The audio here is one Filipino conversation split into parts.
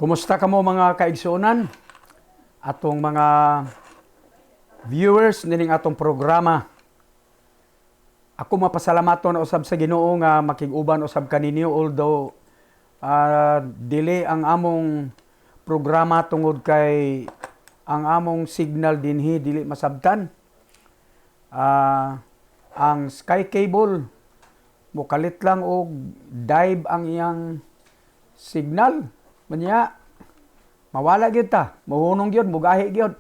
Kumusta ka mo mga kaigsunan? Atong mga viewers nining atong programa. Ako mapasalamaton usab sa Ginoo nga makig-uban usab kaninyo although dili ang among programa tungod kay ang among signal dinhi dili masabtan. Ang Sky Cable mukalit lang og dive ang iyang signal. Manya, mawala gyud ta, mahunong gyud, mugahi gyud.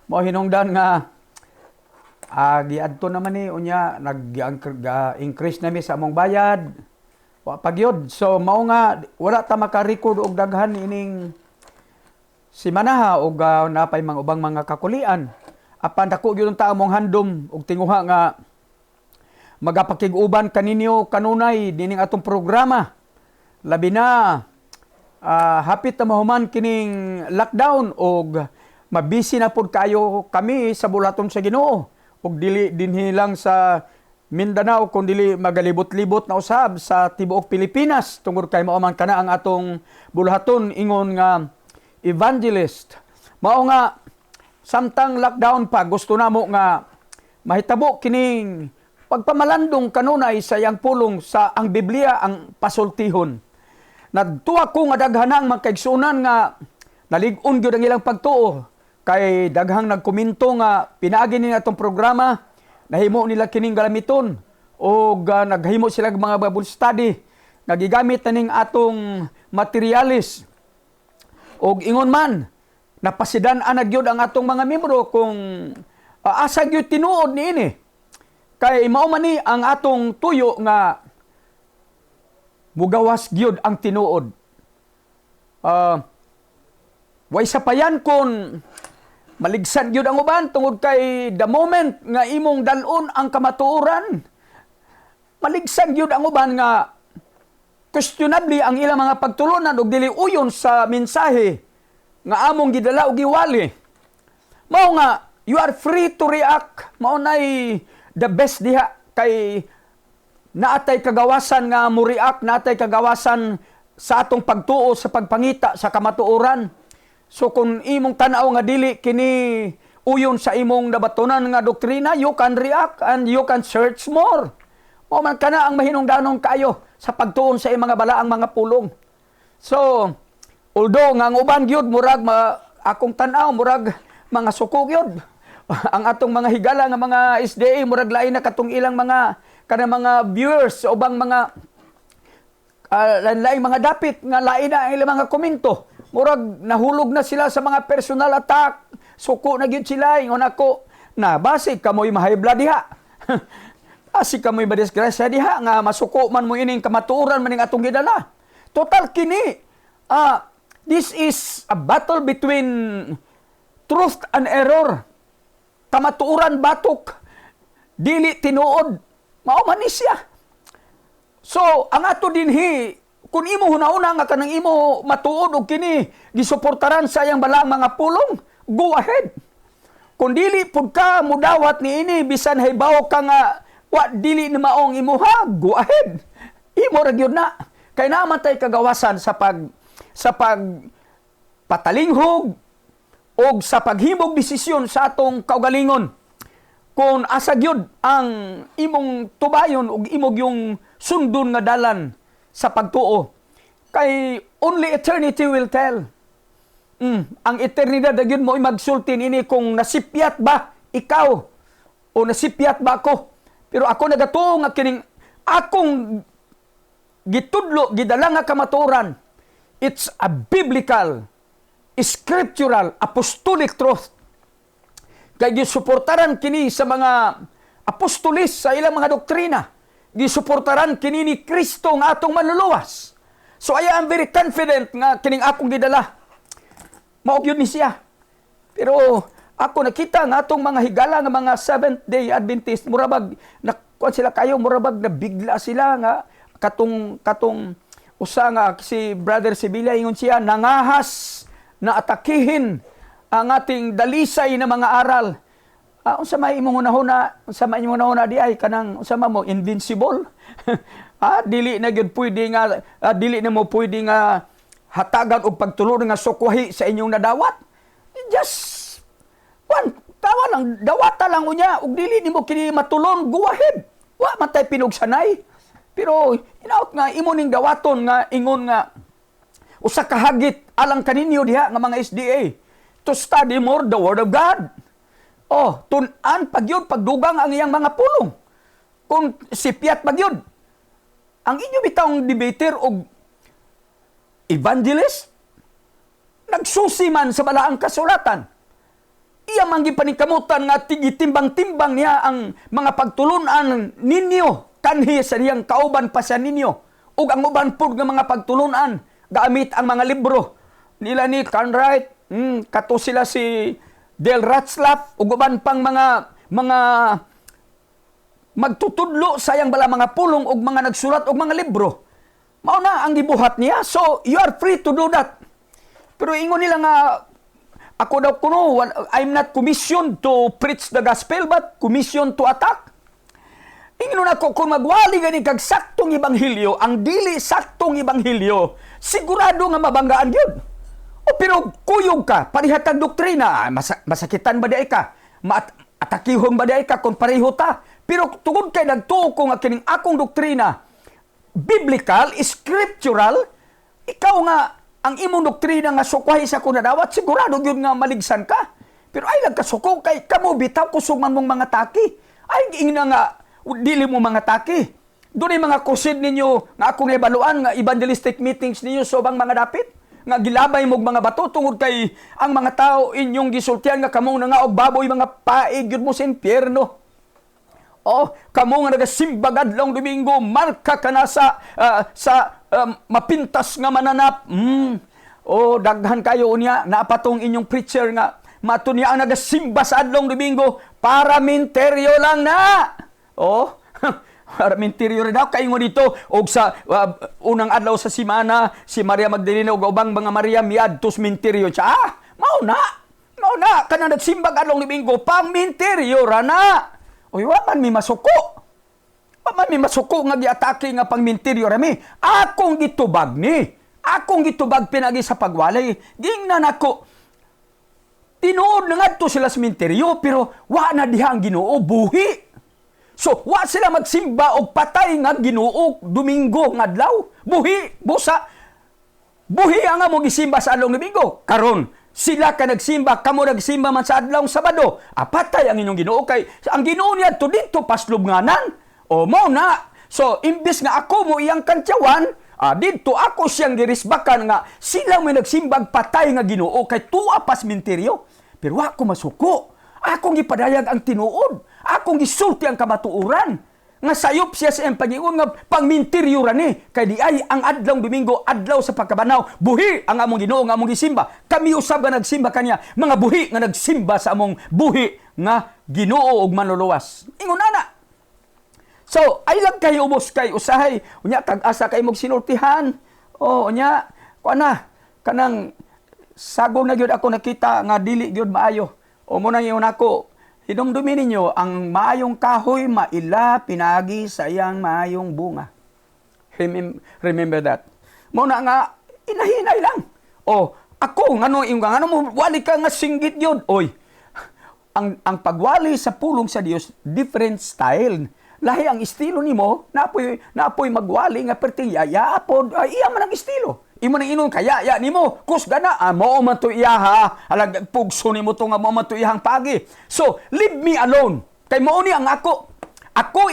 Mao hinungdan nga giadto naman ni unya nag-increase na mi sa among bayad. Wa pa gyud. So mao nga wala ta maka-record og daghan ining simanaha og napay mga ubang mga kakulian. Apan dako gyud ta among handom og tinguha nga magapakig-uban kaninyo kanunay dining atong programa. Labi na hapit na mahuman kining lockdown og mabisi na pud kayo kami sa bulaton sa Ginoo og dili dinhi lang sa Mindanao kundi magalibot-libot na usab sa tibuok Pilipinas tungod kay mao man kana ang atong bulaton ingon nga evangelist. Mao nga samtang lockdown pa gusto namo nga mahitabo kining pagpamalandong kanunay sa iyang pulong sa ang Biblia ang pasultihon. Nagtuwa ko nga daghanang magkaigsunan nga nalig-on gyud ang ilang pagtuo kay daghang nagkomento nga pinaagi ni atong programa nahimo nila kining galamiton o naghimo sila mga Bible study nagigamit na ning atong materialis og ingon man napasidan-an na gyud ang atong mga membro kung asa gyud tinuod niini kay mao man ni ang atong tuyo nga mugawas gyud ang tinuod. Way sapayan kon maligsan gyud ang uban tungod kay the moment nga imong dalon ang kamatuoran, maligsan gyud ang uban nga questionably ang ilang mga pagtulunan ug dili uyon sa mensahe nga among gidala og giwali. Mao nga you are free to react. Mao nay the best diha kay naatay kagawasan nga mo-react, naatay kagawasan sa atong pagtuo sa pagpangita sa kamatuoran. So kung imong tan-aw nga dili kini uyon sa imong nabatunan nga doktrina, you can react and you can search more. O man kana ang mahinungdanon kayo sa pagtuon sa imong mga balaang mga pulong. So although nga ang uban gyud murag akong tan-aw murag mga suko gyud. Ang atong mga higala nga mga SDA murag lain na katong ilang mga kanang mga viewers o bang mga lain mga dapit nga lain na ang ilang mga komento. Murag nahulog na sila sa mga personal attack. Suko na gyud sila ingon ako na basig kamoy ma-high blood diha. Basig kamoy madisgrasya diha nga masuko man mo ining kamatuoran maning atong gidala. Total kini this is a battle between truth and error. Kamatuoran batok dili tinuod. Mao man ni siya. So, ang ato dinhi, kung imo hunahuna nga kanang imo matuod og kini gisuportaran sa iyang balaang mga pulong, go ahead. Kung dili pud ka mudawat niini bisan haybaw ka nga wa dili ni maong imuha, go ahead. Imo ra gyud na. Kay naman tay kagawasan sa patalinghog o sa paghimog desisyon sa atong kaugalingon. Kung asa gyud ang imong tubayon ug imong yung sundon nga dalan sa pagtuo. Kay only eternity will tell. Ang eternidad na gyud mo magsultin ini kung nasipyat ba ikaw o nasipyat ba ako. Pero ako nagatuo nga kining akong gitudlo gidala nga kamatuoran. It's a biblical, scriptural, apostolic truth. Kaya gisuportaran kini sa mga apostolis sa ilang mga doktrina. Gisuportaran kini ni Kristo nga atong manluluwas. So I am very confident nga kining akong gidala. Mao gyud ni siya. Pero ako nakita nga atong mga higala nga mga Seventh-day Adventist murabag nakuan sila kayo murabag nabigla sila nga katong usa nga si Brother Sibilia ingon siya nangahas na atakihin ang ating dalisay na mga aral. Unsa may imong hunahuna di ay kanang unsa mo invincible. Dili na gyud pwede nga dili na mo pwede nga hatagan og pagtulong nga sukwahi sa inyong nadawat. Just tawa lang, dawata lang unya ug dili nimo kini matulon, go ahead. Wa matay pinugsanay. Pero inaot nga imo ning dawaton nga ingon nga usa ka hagit alang kaninyo diha nga mga SDA to study more the Word of God. Oh, tun-an pagyud pagdugang ang iyang mga pulong. Kung sipyat pagyud ang inyo bitawng debater og evangelist, nagsusi man sa balaang kasulatan. Iya man gipaningkamutan nga tigitimbang-timbang niya ang mga pagtulunan ninyo kanhi sa diyang kauban pa sa ninyo. Ug ang uban pud nga mga pagtulunan gamit ang mga libro nila ni Cartwright, kato sila si Del Ratzlaff ug uban pang mga magtutudlo sayang bala mga pulong ug mga nagsulat og mga libro. Mao na ang gibuhat niya. So you are free to do that. Pero ingon nila nga ako daw kuno, I'm not commissioned to preach the gospel but commissioned to attack. Ingnon ako kung magwali gani kag saktong ebanghelyo, ang dili saktong ebanghelyo, sigurado nga mabanggaan gyud. O pero kuyog ka, parihatag doktrina, masakitan ba di ka? Atakihon ba di ka kung pareho ta? Pero tungod kay nagtuo ko nga kining akong doktrina, biblical, scriptural, ikaw nga ang imong doktrina nga sukwahi sa kunadawat, sigurado gyud nga maligsan ka. Pero ay nagkasuko kay kamo bitaw kusog man mong mga taki. Ay ingna nga dili mo mga taki. Doon ay mga kusid ninyo nga akong ebaluan nga evangelistic meetings ninyo sobang mga dapit nga gilabay mog mga bato tungod kay ang mga tao inyong gisultihan nga kamo nga og baboy mga paig gyud mo sa impyerno. Oh, kamo nga nagasimba adlong Domingo, marka ka na sa mapintas nga mananap. Oh, daghan kayo unya napatong inyong preacher nga mato niya ang nagasimba sa adlong Domingo para minteryo lang na. Oh, para minteryo rin daw kayo dito og sa unang adlaw sa simana si Maria Magdalena ug ubang mga Maria miadtos minteryo siya. Mao na kana nagsimba adlong Domingo pang minteryo ra na. Uy, wa man mi masuko. Wa man mi masuko nga giatake nga pangminteryo rami. Akong gitubag ni. Akong gitubag pinagi sa pagwalay. Gingnan ako. Tinuod na ngadto sila sa minteryo pero wa na diha ang Ginoo buhi. So, wa sila magsimba og patay nga Ginoo Domingo nga adlaw. Buhi, busa. Buhi ang among gisimba sa adlaw Domingo. Karon sila ka nagsimba, kamo nagsimba man sa adlawng Sabado. Apatay ang inyong Ginoo kay ang Ginoo niya to dito paslubnganan. O mo na. So imbis nga ako mo iyang kantyawan, dito ako siyang girisbakan nga sila may nagsimbag patay nga Ginoo kay tuwa pas minteryo. Pero ako masuko. Akong gipadayag ang tinuod. Akong gisulti ang kamatuuran. Nga sayop siya sa iyang Panginoon nga pangminteryo ra ni kay di ay ang adlong Domingo adlaw sa pagkabanaw buhi ang among Ginoo nga among gisimba. Kami usab nga nagsimba kaniya mga buhi nga nagsimba sa among buhi nga Ginoo ug manluluwas. Ingon ana. So ay lang kayo ubos kay usahay unya kag asa kay mog sinultihan. O unya kuana kanang sagol na gyud ako nakita nga dili gyud maayo. O mo nang ingon ako hinumdumi ninyo, ang maayong kahoy, maila, pinagi, sayang, maayong bunga. Remember that. Muna nga, inahinay lang. O, ako, ngano mo, wali ka nga singgit yun. Oy, ang pagwali sa pulong sa Dios, different style. Lahi ang estilo nimo, napoy magwali nga perting yaya, apod, iya man ang estilo. Imo nang inon kaya ya nimo kusga na mao man to iya ha alag pugso nimo to nga mao man to iyang pagi. So leave me alone kay mao ni ang ako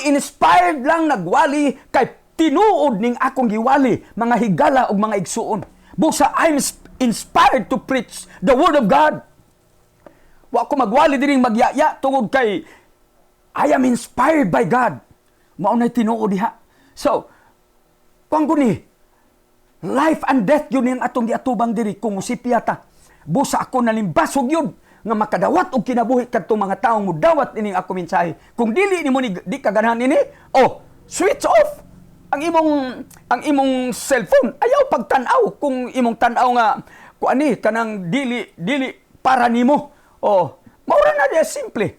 inspired lang nagwali kay tinuod ning akong giwali mga higala ug mga igsuon. Busa I'm inspired to preach the word of God. Wa ko magwali dining magyaya tungod kay I am inspired by God. Mao nay tinuod diha. So kung guni life and death yun yung atong giatubang diri kung usipya ta. Busa ako nalimbasog yun nga makadawat og kinabuhi kadtong mga taong mudawat ining ako mensahe. Kung dili nimo di ka ganahan ini, switch off ang imong cellphone. Ayaw pagtan-aw kung imong tan-aw nga kuani kanang dili para nimo. Maura na dia simple.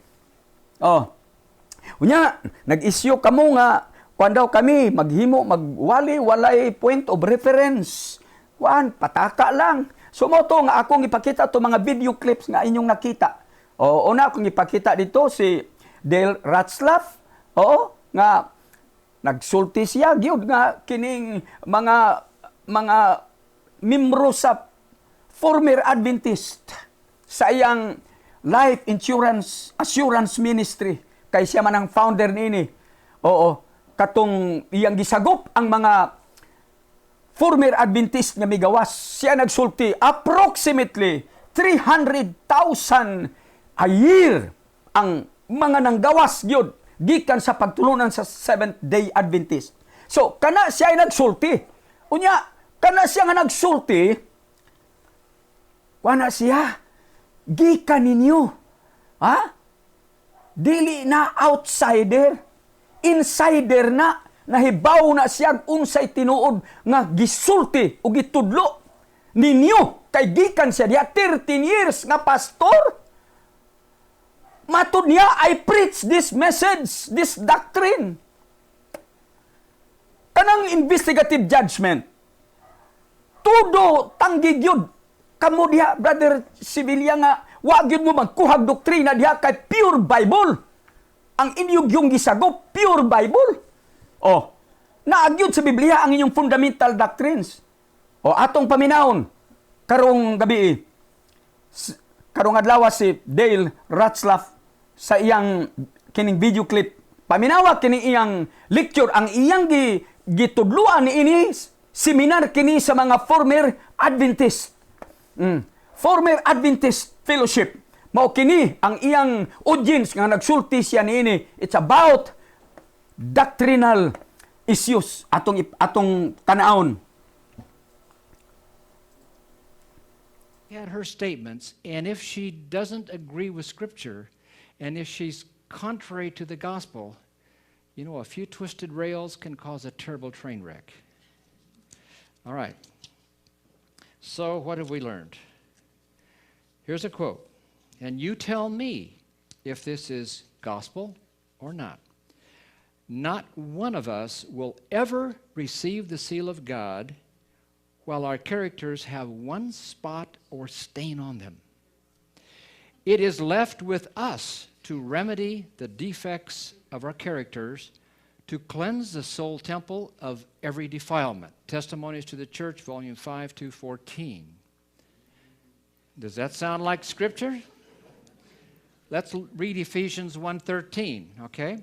Unya nag-isyu kamo nga kuan daw kami maghimo magwali walay point of reference pataka lang. So mo to nga akong ipakita to mga video clips nga inyong nakita. O una akong ipakita dito si Dale Ratzlaff. Oo, nga nagsulti siya gyud nga kining mga membro sa former Adventist sa iyang life insurance assurance ministry kay siya man ang founder niini. Oo, katong iyang gisagop ang mga former Adventist nga migawas. Siya nagsulti approximately 300,000 a year ang mga nanggawas gyud gikan sa pagtulunan sa Seventh-day Adventist. So kana siya ay nagsulti. Unya kana siya nga nagsulti, wala siya gikan ninyo. Ha? Dili na outsider, insider na, nahibaw na siya unsay tinuod nga gisulti o gitudlo ninyo kay gikan siya diya 13 years nga pastor. Matud niya, I preach this message, this doctrine. Kanang investigative judgment. Tudo tanggi gyud kamo diha, Brother Sibilia, nga wa gyud mo magkuhag doktrina diha kay pure Bible. Ang inyong yung gisagop, pure Bible. O, naagyod sa Biblia ang inyong fundamental doctrines. O, atong paminahon, karong gabi, karong adlaw si Dale Ratzlaff sa iyang kining video clip. Paminawa kining iyang lecture, ang iyang gitudluan ni ini, seminar kini sa mga former Adventist. Former Adventist Fellowship. Mao kini ang iyang audience nga nagsulti siya niini. It's about doctrinal issues atong tanaon. At her statements, and if she doesn't agree with Scripture, and if she's contrary to the gospel, you know, a few twisted rails can cause a terrible train wreck. All right. So what have we learned? Here's a quote. And you tell me if this is gospel or not. Not one of us will ever receive the seal of God while our characters have one spot or stain on them. It is left with us to remedy the defects of our characters, to cleanse the soul temple of every defilement. Testimonies to the Church, Volume 5, 214. Does that sound like Scripture? Let's read Ephesians 1:13, okay?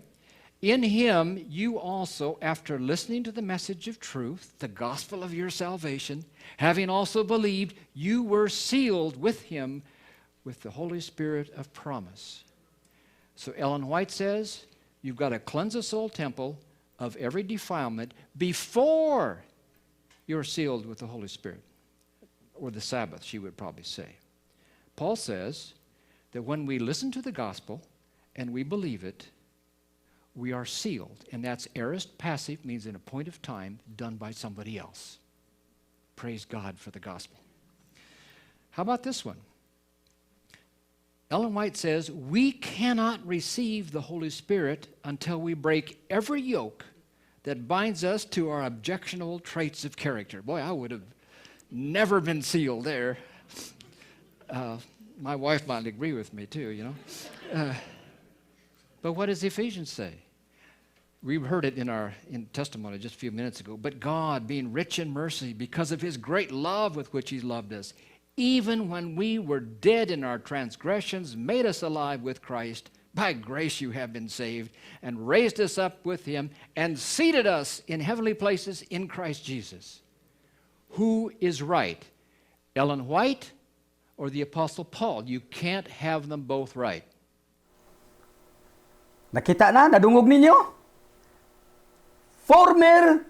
In him you also, after listening to the message of truth, the gospel of your salvation, having also believed, you were sealed with him with the Holy Spirit of promise. So Ellen White says, you've got to cleanse the soul temple of every defilement before you're sealed with the Holy Spirit. Or the Sabbath, she would probably say. Paul says that when we listen to the gospel and we believe it, we are sealed. And that's aorist passive, means in a point of time, done by somebody else. Praise God for the gospel. How about this one? Ellen White says, we cannot receive the Holy Spirit until we break every yoke that binds us to our objectionable traits of character. Boy, I would have never been sealed there. My wife might agree with me too, you know. But what does Ephesians say? We heard it in testimony just a few minutes ago. But God, being rich in mercy, because of his great love with which he loved us, even when we were dead in our transgressions, made us alive with Christ. By grace you have been saved, and raised us up with him, and seated us in heavenly places in Christ Jesus. Who is right? Ellen White or the Apostle Paul? You can't have them both right. Nakita na, nadungog ninyo? Former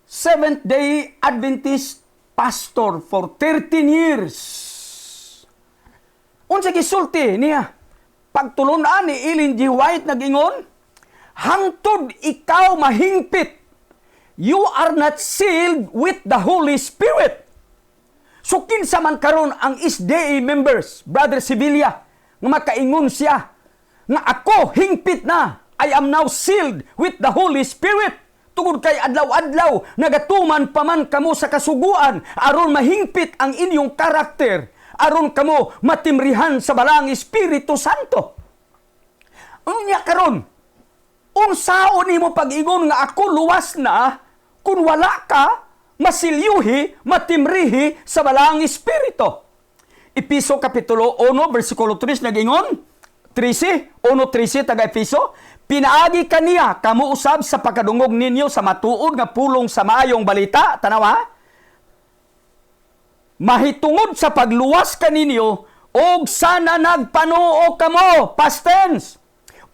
Seventh-day Adventist pastor for 13 years. Unsa gisulti niya? Pagtulunan ni Ellen G. White nagingon, hangtod ikaw mahingpit, you are not sealed with the Holy Spirit. So kinsa man karon ang SDA members, Brother Sibilia, nga makaingon siya, nga ako hingpit na, I am now sealed with the Holy Spirit. tungod kay adlaw-adlaw nagatuman pa man kamo sa kasuguan aron mahingpit ang inyong karakter, aron kamo matimrihan sa balang Espiritu Santo. Unya karon, unsaon nimo pag-ingon nga ako luwas na kung wala ka masilyuhi, matimrihi sa balang Espiritu? Episo Kapitulo 1, versikulo 3 nag-ingon, 13, 1:13 taga Episo, pinaagi kaniya kamo usab sa pagkadungog ninyo sa matuod nga pulong sa maayong balita. Tanaw ha? Mahitungod sa pagluwas kaninyo og sana nagpanuo kamo, past tense.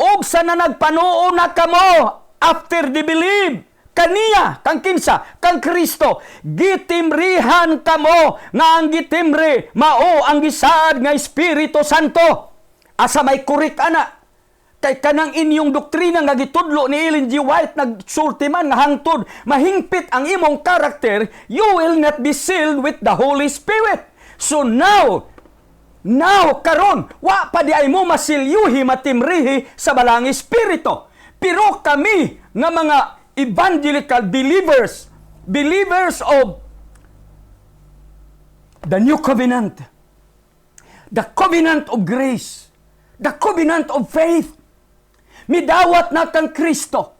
Og sana nagpanuo na kamo after the believe. Kaniya, kang kinsa, kang Kristo, gitimrihan kamo nga ang gitimri mao ang gisaad nga Espiritu Santo. Asa may kurik ana? Kay kanang inyong doktrina nga gitudlo ni Ellen G. White nagsulti man nga hangtod mahingpit ang imong karakter, you will not be sealed with the Holy Spirit. So now karon wa pa di ay mo masilyuhi, matimrihi sa balang Espiritu. Pero kami nga mga evangelical believers of the New Covenant, the covenant of grace, the covenant of faith, midawat na kang Kristo.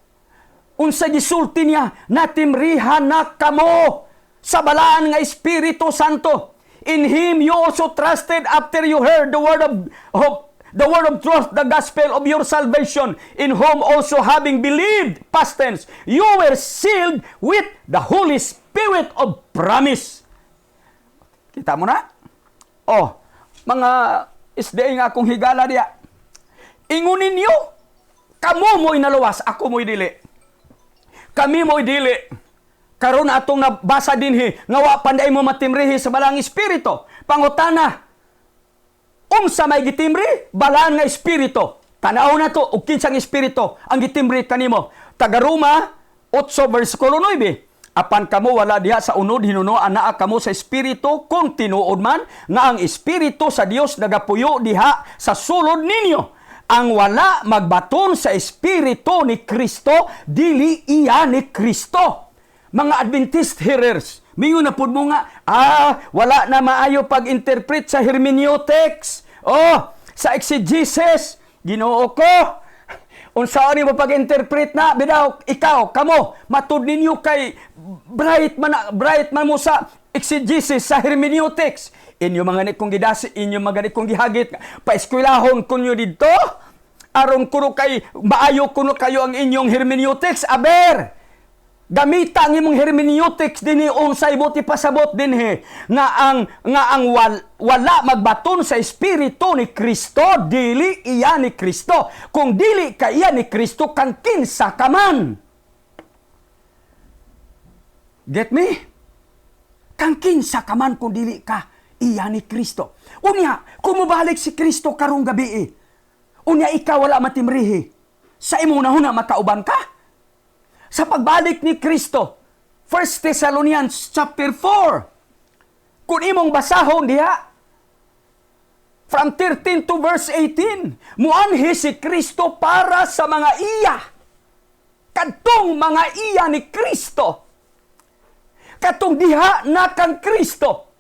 Unsa gisulti niya, natimrihan na kamo sa balaan nga Espiritu Santo. In Him you also trusted after you heard the word of truth, the gospel of your salvation, in whom also having believed, past tense, you were sealed with the Holy Spirit of promise. Kita mo na? Oh, mga isday nga akong higala diya. Ingunin niyo, kamo mo'y naluwas, ako mo'y dili. Kami mo'y dili. Karon atong nabasa dinhi, nga wa panday mo matimrihi sa balang Espiritu. Pangutana, unsa may gitimri? Balaan nga Espiritu. Tanaw na to, ug kinsang Espiritu ang gitimri kanimo. Taga-Roma 8 versikulo 9. Apan kamo wala diha sa unod hinunoan naa kamo sa Espiritu kung tinuod man nga ang Espiritu sa Dios nagapuyo diha sa sulod ninyo. Ang wala magbaton sa Espiritu ni Kristo, dili iya ni Kristo. Mga Adventist hearers, mingon na pud mo nga, wala na maayo pag-interpret sa hermeneutics. Sa exegesis, Ginoo ko, unsaon ni mo pag-interpret na, bidaw, ikaw, kamo, matud ninyo kay bright man mo sa exegesis, sa hermeneutics. Inyo mga nikong gidasi, inyo mga nikong gihagit, paeskwelahon kunyo dito, aron kuno kay, maayo kuno kayo ang inyong hermeneutics, aber, gamita ang imong hermeneutics dinhi unsay buti pasabot dinhi nga ang wala magbaton sa Espiritu ni Kristo, dili iya ni Kristo. Kung dili ka iya ni Kristo, kang kinsa ka man. Get me? Kang kinsa ka man kung dili ka iya ni Kristo. Unya, kung mabalik si Kristo karong gabi, unya ikaw wala matimrihi, sa imong nahuna makauban ka? Sa pagbalik ni Kristo, 1 Thessalonians chapter 4, kung imong basahon diha, from 13 to verse 18, muanhi si Kristo para sa mga iya. Kadtong mga iya ni Kristo. Katong diha na kang Kristo.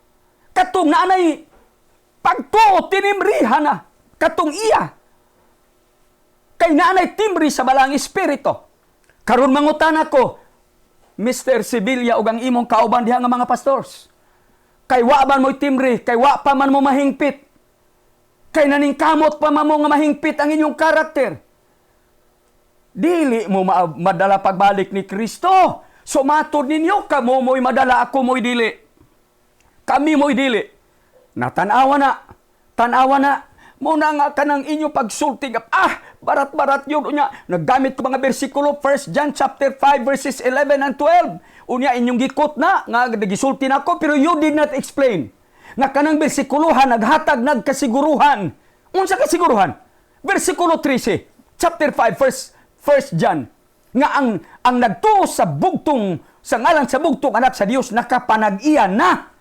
Katong naanay pagtuo tinimrihan na. Katong iya. Kay naanay timri sa balang Espiritu. Karon mangutan ako, Mr. Sevilla ug ang imong kauban diha nga mga pastors. Kay wa man mo'y timri, kay wa pa man mo mahingpit. Kay naningkamot pa man mo nga mahingpit ang inyong karakter. Dili mo madala pagbalik ni Kristo. So matod ninyo, kamo mo'y madala, ako mo'y dili. Kami mo'y dili. Natanawa na. Muna nga kanang inyo pagsulti, barat-barat yun. Unya, naggamit ko mga bersikulo, 1 John chapter 5 verses 11 and 12. Unya, inyong gikot na, nga nagisulti na ako, pero you did not explain. Nga kanang bersikuluhan, naghatag, nagkasiguruhan. Unsa kasiguruhan? Versikulo 13, chapter 5, 1 John. Nga ang nagtuo sa bugtong, sa ngalan sa bugtong anak sa Dios, nakapanag-iya na.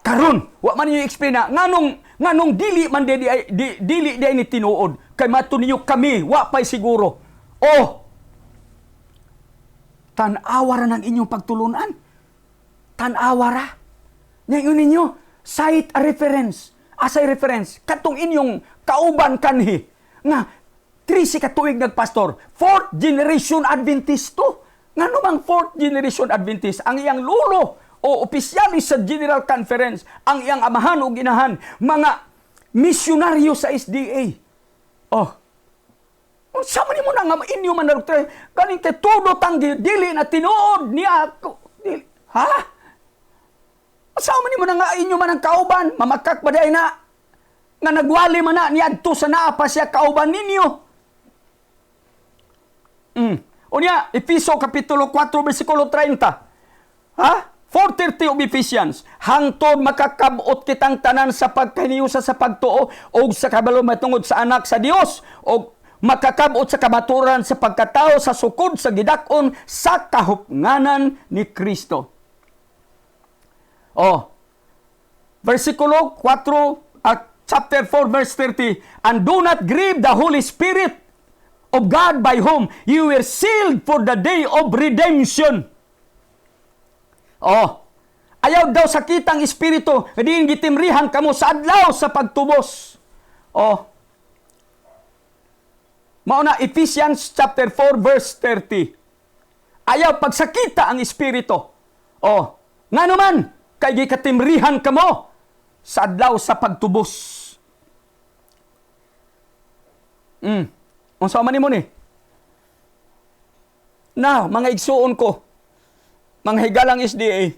Karon, wa man niyo explain na nganong dili man dili ni tinuod kay mato ninyo kami wa pay siguro. Tan-awara ng inyong pagtulunan. Tan-awara. Ngayon ninyo, cite a reference. Asay reference. Katong inyong kauban kanhi. Nga, 3 katuig nagpastor. 4th generation Adventist to. Nga namang 4th generation Adventist. Ang iyang lulo o opisyalis sa General Conference. Ang iyang amahan o ginahan. Mga misyonaryo sa SDA. Sama ni mo na nga inyo man na doktor. Kaning kay todo tanggi. Dili na tinuod niya ako. Dili. Ha? Sama ni mo na nga inyo man ang kauban. Mamakak ba na? Nga nagwali man na niadto sa naapa siya kauban ninyo. Unya, Efeso Kapitulo 4, versikulo 30. Ha? 4:30 of Ephesians. Hangtod makakabot kitang tanan sa pagkaniusa sa pagtuo o sa kabalo matungod sa anak sa Dios o makakabot sa kamaturan sa pagkatao sa sukod sa gidakon sa kahupnganan ni Kristo. Versikulo 4, chapter 4, verse 30. And do not grieve the Holy Spirit of God by whom you were sealed for the day of redemption. Ayaw daw sakitang espiritu, diin gitimrihan kamo sa adlaw sa pagtubos. Mauna Ephesians chapter 4 verse 30. Ayaw pagsakita ang espiritu. Nga naman, kay gikatimrihan kamo sa adlaw sa pagtubos. Unsa man nimo ni? Na, mga igsuon ko, mga higalang SDA,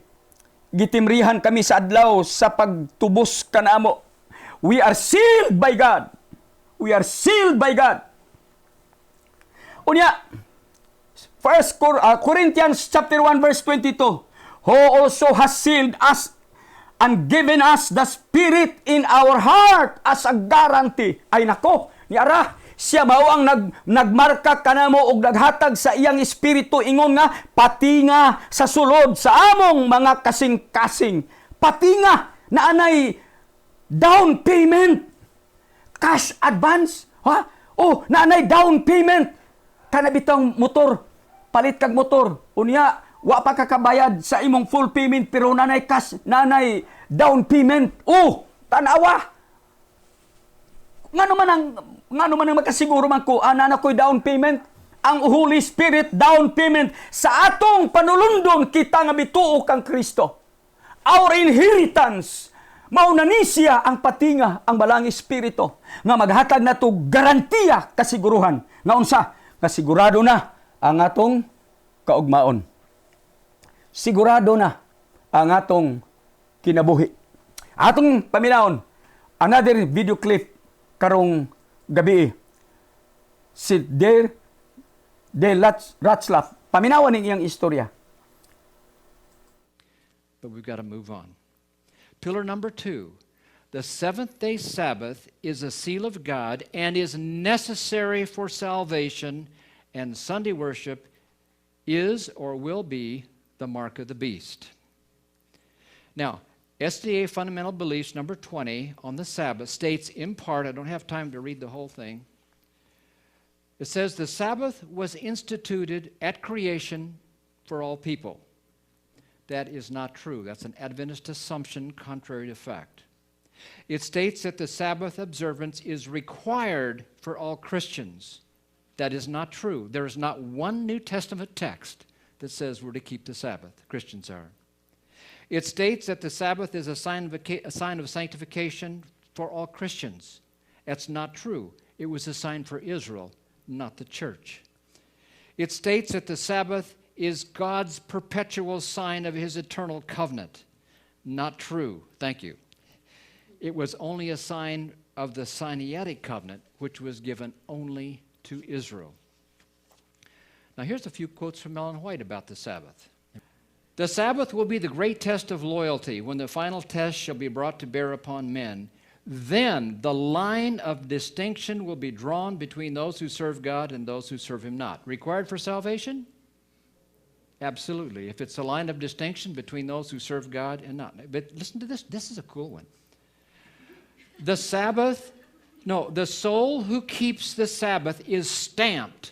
gitimrihan kami sa adlaw sa pagtubos kanamo. We are sealed by God. We are sealed by God. Unya, 1 Corinthians chapter 1 verse 22. Who also has sealed us and given us the Spirit in our heart as a guarantee. Ay nako, ni ara, siya mao ang nagmarka kanamo og naghatag sa iyang espiritu ingon nga patinga sa sulod sa among mga kasing-kasing. Patinga na anay down payment, cash advance, ha? Na anay down payment. Kana bitang motor, palit kag motor. Unya, wa pa kakabayad sa imong full payment pero nanay cash, nanay down payment. Tanawa. Nga naman ang makasiguro man ko, na ko'y down payment. Ang Holy Spirit down payment sa atong panulundon kita nga bituo kang Kristo. Our inheritance. Mauna ni siya ang patinga, ang balang espiritu nga maghatag nato garantiya kasiguruhan. Nga unsa? Kasigurado na ang atong kaugmaon. Sigurado na ang atong kinabuhi. Atong paminahon, another video clip karong gabi. Si Dale Ratzlaff, paminawan ng iyang istorya. But we've got to move on. Pillar number 2. The seventh-day Sabbath is a seal of God and is necessary for salvation, and Sunday worship is or will be the mark of the beast. Now, SDA Fundamental Beliefs number 20 on the Sabbath states in part, I don't have time to read the whole thing, it says the Sabbath was instituted at creation for all people. That is not true. That's an Adventist assumption contrary to fact. It states that the Sabbath observance is required for all Christians. That is not true. There is not one New Testament text that says we're to keep the Sabbath. Christians are. It states that the Sabbath is a sign of sanctification for all Christians. That's not true. It was a sign for Israel, not the church. It states that the Sabbath is God's perpetual sign of his eternal covenant. Not true. Thank you. It was only a sign of the Sinaitic covenant, which was given only to Israel. Now here's a few quotes from Ellen White about the Sabbath. The Sabbath will be the great test of loyalty when the final test shall be brought to bear upon men. Then the line of distinction will be drawn between those who serve God and those who serve him not. Required for salvation? Absolutely. If it's a line of distinction between those who serve God and not. But listen to this. This is a cool one. The soul who keeps the Sabbath is stamped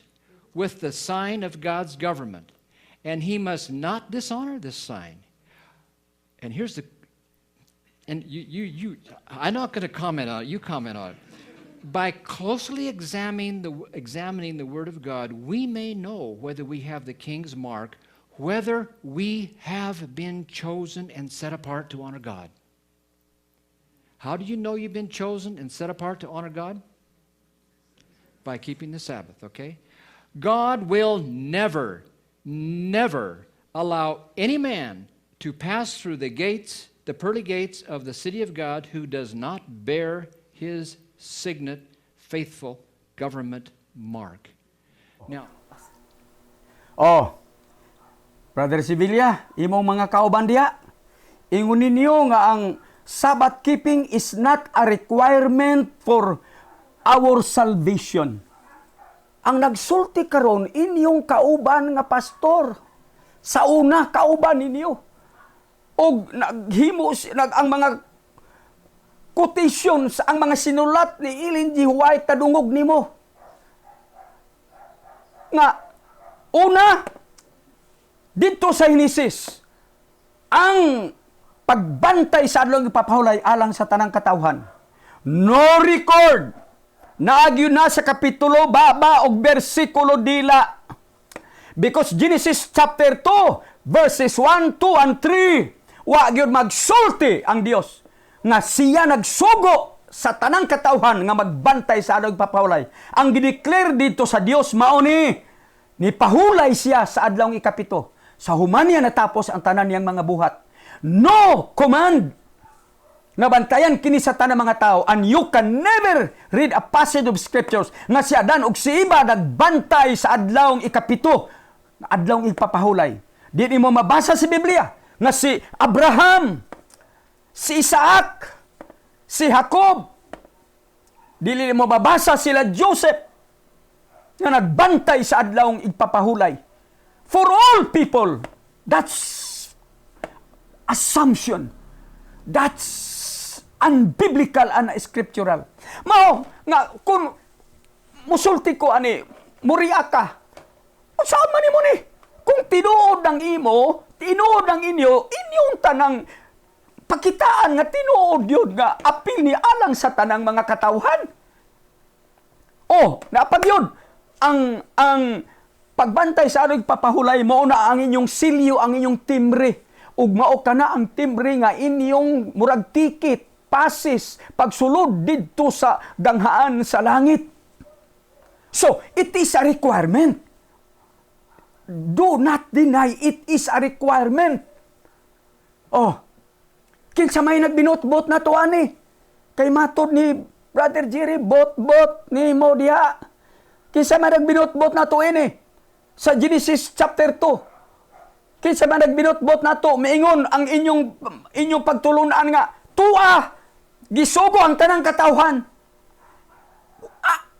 with the sign of God's government, and he must not dishonor this sign. And here's the, and I'm not going to comment on it, you comment on it. By closely examining the Word of God, we may know whether we have the King's mark, whether we have been chosen and set apart to honor God. How do you know you've been chosen and set apart to honor God? By keeping the Sabbath, okay? God will never, never allow any man to pass through the gates, the pearly gates of the city of God, who does not bear his signet, faithful government mark. Now, Oh, Brother Sibilia, imong mga kauban diha, ingon ninyo nga ang Sabbath keeping is not a requirement for our salvation. Ang nagsulti karon inyong kauban nga pastor. Sa una kauban ninyo. Og naghimo ang mga quotations, ang mga sinulat ni Ellen G. White kadungog nimo. Nga una dito sa Henesis, ang pagbantay sa adlaw ipapahulay alang sa tanang katawhan. No record. Naagyo na sa kapitulo baba og bersikulo dila. Because Genesis chapter 2, verses 1, 2, and 3, wa gyud magsulti ang Dios nga siya nagsugo sa tanang katawhan nga magbantay sa adlaw ipapahulay. Ang gideclare dito sa Dios mao ni pahulay siya sa adlaw ikapito. Sa human niya natapos ang tanan niyang mga buhat. No command nga bantayan kini sa tanang mga tao, and you can never read a passage of scriptures nga si Adan ug si Eva nagbantay sa adlawng ikapito, adlawng ipapahulay. Di mo mabasa sa Biblia nga si Abraham, si Isaac, si Jacob, dili mo mabasa sila Joseph nga nagbantay sa adlawng ipapahulay. For all people, that's assumption. That's unbiblical and scriptural. Mao nga kung musulti ko ani muriya ka. Saan man nimo ni? Kung tinuod ang imo, tinuod ang inyong tanang pakitaan nga tinuod yun nga apil ni alang sa tanang mga katawhan. Oh, napag yun. Ang pagbantay sa adlaw papahulay mo na ang inyong silyo, ang inyong timbre. Ug mao kana ang timbre nga inyong murag tikit, pasis, pagsulod didto sa ganghaan sa langit. So, it is a requirement. Do not deny it is a requirement. Oh, kinsa may nagbinot-bot na to ani? Kay matod ni Brother Jerry, bot-bot ni mo diha. Kinsa may nagbinot-bot na to ini? Sa Genesis chapter 2. Kinsa man nagbinot-bot na to, miingon ang inyong pagtulunan nga, tuwa, gisugo ang tanang katawhan.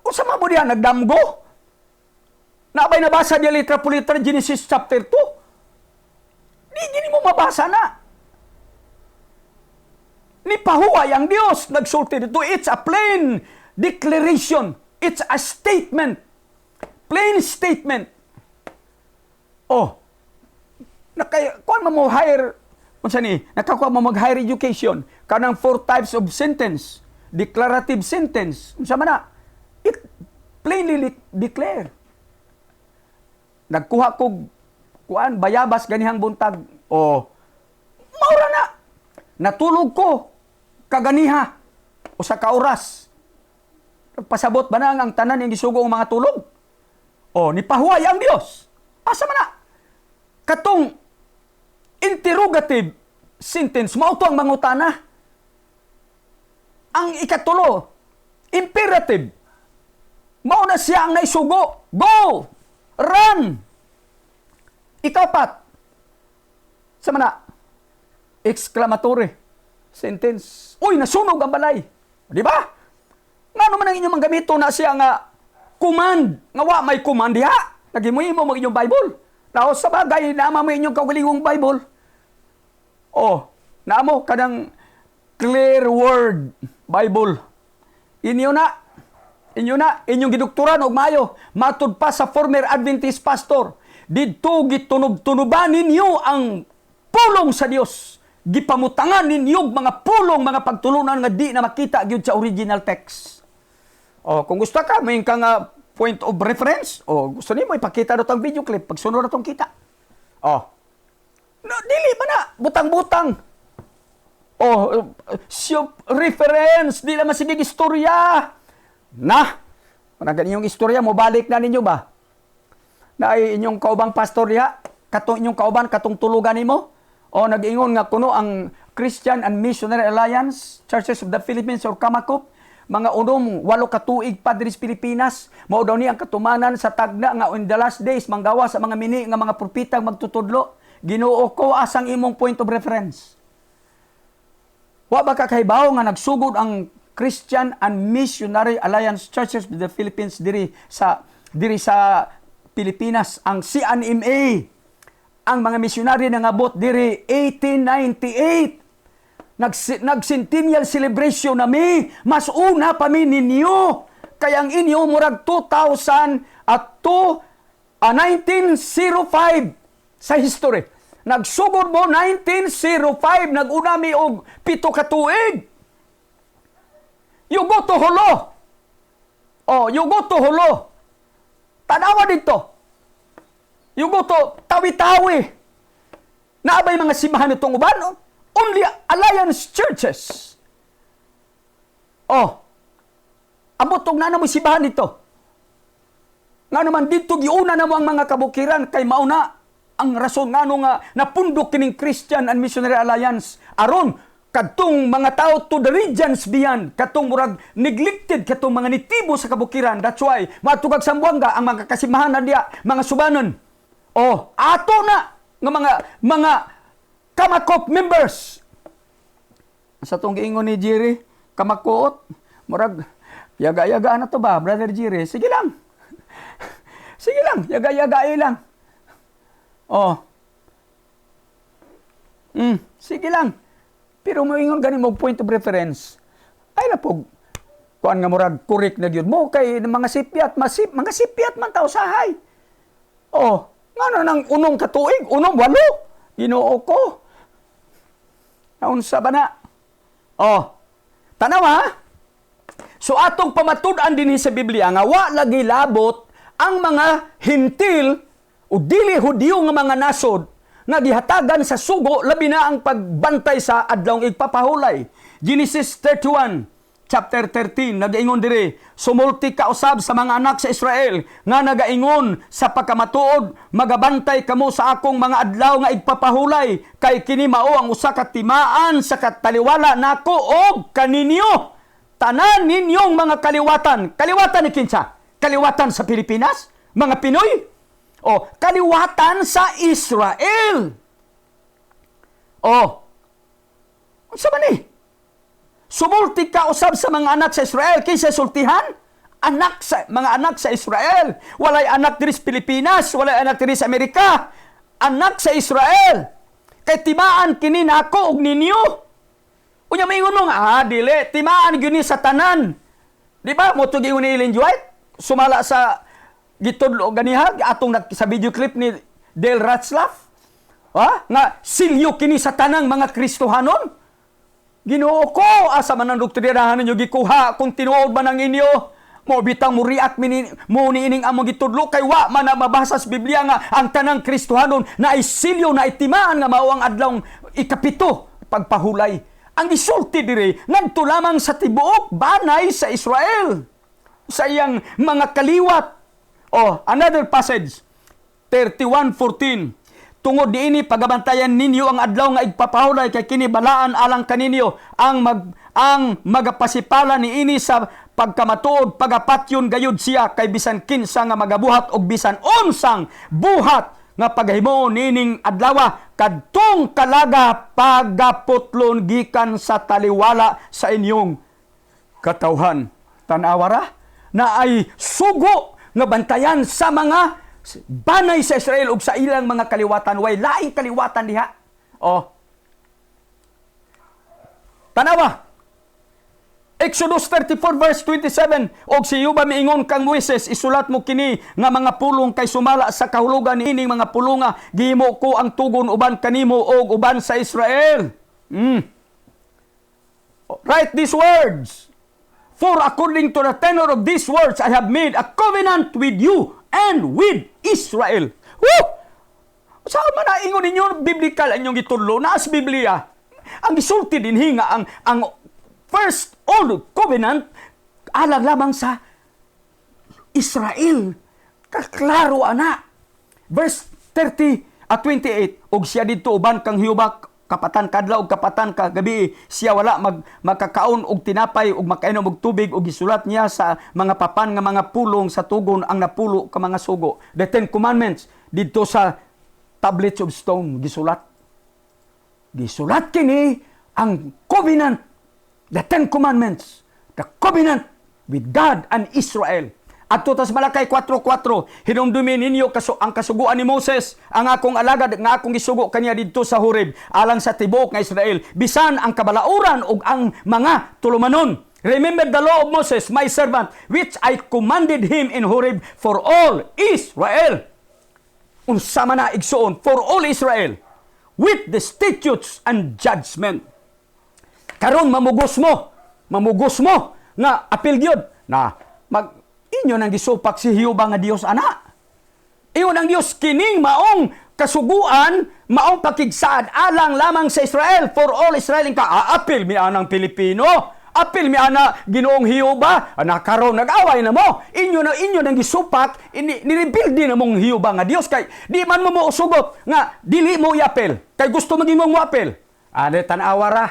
Unsa man mo diha nagdamgo? Nabay nabasa diya litra po litra Genesis chapter 2. Di mo mabasa na. Ni pahuway ang Dios nagsulti dito. It's a plain declaration. It's a statement. Plain statement. Oh, kuan mo higher, nakakuha mo mag-higher education, kanang 4 types of sentence, declarative sentence, unsa man na, it plainly declare. Nagkuha ko, kuan, bayabas ganihang buntag, maura na, natulog ko, kaganiha, o sa kauras, nagpasabot ba na ang tanan yung gisugo ang mga tulog? Nipahuway ang Dios. Asa man na? Katong interrogative sentence, mao to ang mangutana. Ang ikatulo, imperative. Mao na siya ang naisugo. Go! Run! Ikapat. Sa mana? Exclamatory sentence. Uy, nasunog ang balay. Di ba? Nga naman ang inyong manggamito na siya nga command. Nga wa may command diha. Naghimuhimo mo inyong Bible. Now, sa bagay, naama mo inyong kaugalingong Bible. Naamo kanang clear word Bible. Inyo na, inyong gidukturan og mayo, matud pa sa former Adventist pastor. didto gitunob-tunoban ninyo ang pulong sa Dios. Gipamutangan ninyo mga pulong, mga pagtulunan nga di na makita gyud sa original text. O kung gusto ka, may ka nga point of reference, o gusto nimo ipakita na itong video clip, pagsunod na itong kita. O, no, dili ba na, butang-butang. O, reference, di naman sige istorya. Na, managan inyong istorya, mo balik na ninyo ba? Na ay inyong kaubang pastorya, katong inyong kauban, katong tulugan nimo. O nag-ingon nga kuno ang Christian and Missionary Alliance, Churches of the Philippines or Kamakop, mga unom, 8 katuig pa diri sa Pilipinas, mao daw ni ang katumanan sa tagna nga in the last days, manggawa sa mga mini nga mga propita magtutudlo. Ginoo ko asang imong point of reference. Wa ba kakahibaw nga nagsugod ang Christian and Missionary Alliance Churches of the Philippines diri sa Pilipinas, ang CNMA. Ang mga misyonary na ngabot diri 1898. Nag-centennial celebration nami. Mas una pa mi ninyo. Kaya ang inyo murag 2000 at 1905 sa history. Nagsugod mo 1905, nag-una mi og 7 ka tuig. You go to Hulo. Oh, you go to Hulo. Tanawa dito. You go to Tawi-Tawi. Naabay mga simbahan itong uban, no? Only Alliance Churches. Oh, abotog na mo simbahan ito. Nga naman dito, giuna na mo ang mga kabukiran, kay mauna ang rason nga nga napundok kining Christian and Missionary Alliance. Aron, katong mga tao to the regions beyond, katong murag neglected, katong mga nitibo sa kabukiran. That's why, matugag sa Buanga, ang mga kasimbahan na diya, mga subanon. Oh, ato na nga mga Kamakop members. Sa tong giingon ni Jerry, Kamakot, murag yaga-yaga na to ba, Brother Jerry? Sige lang. Sige lang, yaga-yaga lang. Oh. Sige lang. Pero moingon gani mo point of reference. Ay na po, kuan nga murag correct na gyud mo kay mga sipyat, mga sipyat man taw sahay. Oh, ngano nang unong katuig, unong 8. Ginoo ko. Naunsa ba na? Oh. Tanawa. So atong pamatud-an dinhi sa Biblia nga wa lagi labot ang mga hintil o dili Hudiyo nga mga nasod nga gihatagan sa sugo labi na ang pagbantay sa adlawng igpapahulay. Genesis 31 Chapter 13, nagaingon diri, sumulti ka usab sa mga anak sa Israel, nga nagaingon sa pagkamatuod, magabantay kamo sa akong mga adlaw nga igpapahulay, kay kini mao ang usa ka timaan sa kataliwala nako og kaninyo. Tanan ninyong mga kaliwatan. Kaliwatan ni kinsa? Kaliwatan sa Pilipinas? Mga Pinoy? O, kaliwatan sa Israel. O, unsa man ni? Sumulti ka usab sa mga anak sa Israel kaysa sultihan? Mga anak sa Israel. Walay anak diri sa Pilipinas, walay anak diri sa Amerika. Anak sa Israel. Kay timaan kini nako og ninyo. Unya maingon mo nga, dili, timaan gyud ni sa tanan. Di ba? Mo tugi ni Ellen White sumala sa gitudlo ganiha atong sa video clip ni Dale Ratzlaff. Ha? Nga silyo kini sa tanang mga Kristohanon. Ginoo ko, asa man ang doktrinahan ninyo gikuha, kung tinuod ba ng inyo, mo bitang mo react mo niining among gitudlo, kay wa man na mabasa sa Biblia nga, ang tanang Kristohanon na isilyo na itimaan nga mao ang adlawng ikapito, pagpahulay. Ang isulti diri, ngadto lamang sa tibuok, banay sa Israel, sa iyang mga kaliwat. Oh, another passage, 31:14. Tungod diini pagabantayan ninyo ang adlaw nga igpapahulay kay kini balaan alang kaninyo ang magapasipala niini sa pagkamatuod pagapatyon gayud siya kay bisan kinsa nga magabuhat og bisan unsang buhat nga paghimo nining adlaw kadtong kalaga pagaputlon gikan sa taliwala sa inyong katawhan. Tan-awara na ay sugo nga bantayan sa mga banay sa Israel ug sa ilang mga kaliwatan. Way laing kaliwatan diha. Oh. Tanawa. Exodus 34 verse 27, og si Yuba miingon kang Moises, isulat mo kini nga mga pulong kay sumala sa kahulugan niining mga pulong nga gihimo ko ang tugon uban kanimo og uban sa Israel. Write these words. For according to the tenor of these words, I have made a covenant with you and with Israel. Woo! Saan man na ingon ninyo, biblical ang inyong gitudlo, naas Biblia. Ang gisulti din hinga, ang first old covenant, alang lamang sa Israel. Kaklaro ana. Verse 30 at 28, og siya dito uban kang Hiyuba, kapatan kadlaw ug kapatan kagabi, siya wala magkakaon og tinapay ug makainom og tubig, ug gisulat niya sa mga papan nga mga pulong sa tugon ang napulo ka mga sugo. The Ten Commandments dito sa tablets of stone gisulat. Gisulat kini ang covenant, the Ten Commandments, the covenant with God and Israel. At tutas Malakay 4:4, hinumdumi ninyo ang kasuguan ni Moses, ang akong alagad nga akong gisugo kaniya didto sa Horeb, alang sa tibuok nga Israel, bisan ang kabalauran ug ang mga tulumanon. Remember the law of Moses, my servant, which I commanded him in Horeb for all Israel. Unsa man na igsuon, for all Israel, with the statutes and judgment. Karon mamugos mo nga apil gyud na inyo nang gisupak si Hiyuba nga Dios ana. Ingon ang Dios kining maong kasuguan, maong pakigsaad alang lamang sa Israel, for all Israel ka apil mi anang Pilipino, apil mi ana Ginoong Hiyuba, ana karon nag-away na mo. Inyo nang gisupak, ni-rebuild din mong Hiyuba nga Dios kay di man mo usugot nga dili mo iapil. Kay gusto magimong mo apil. Ade tanawara,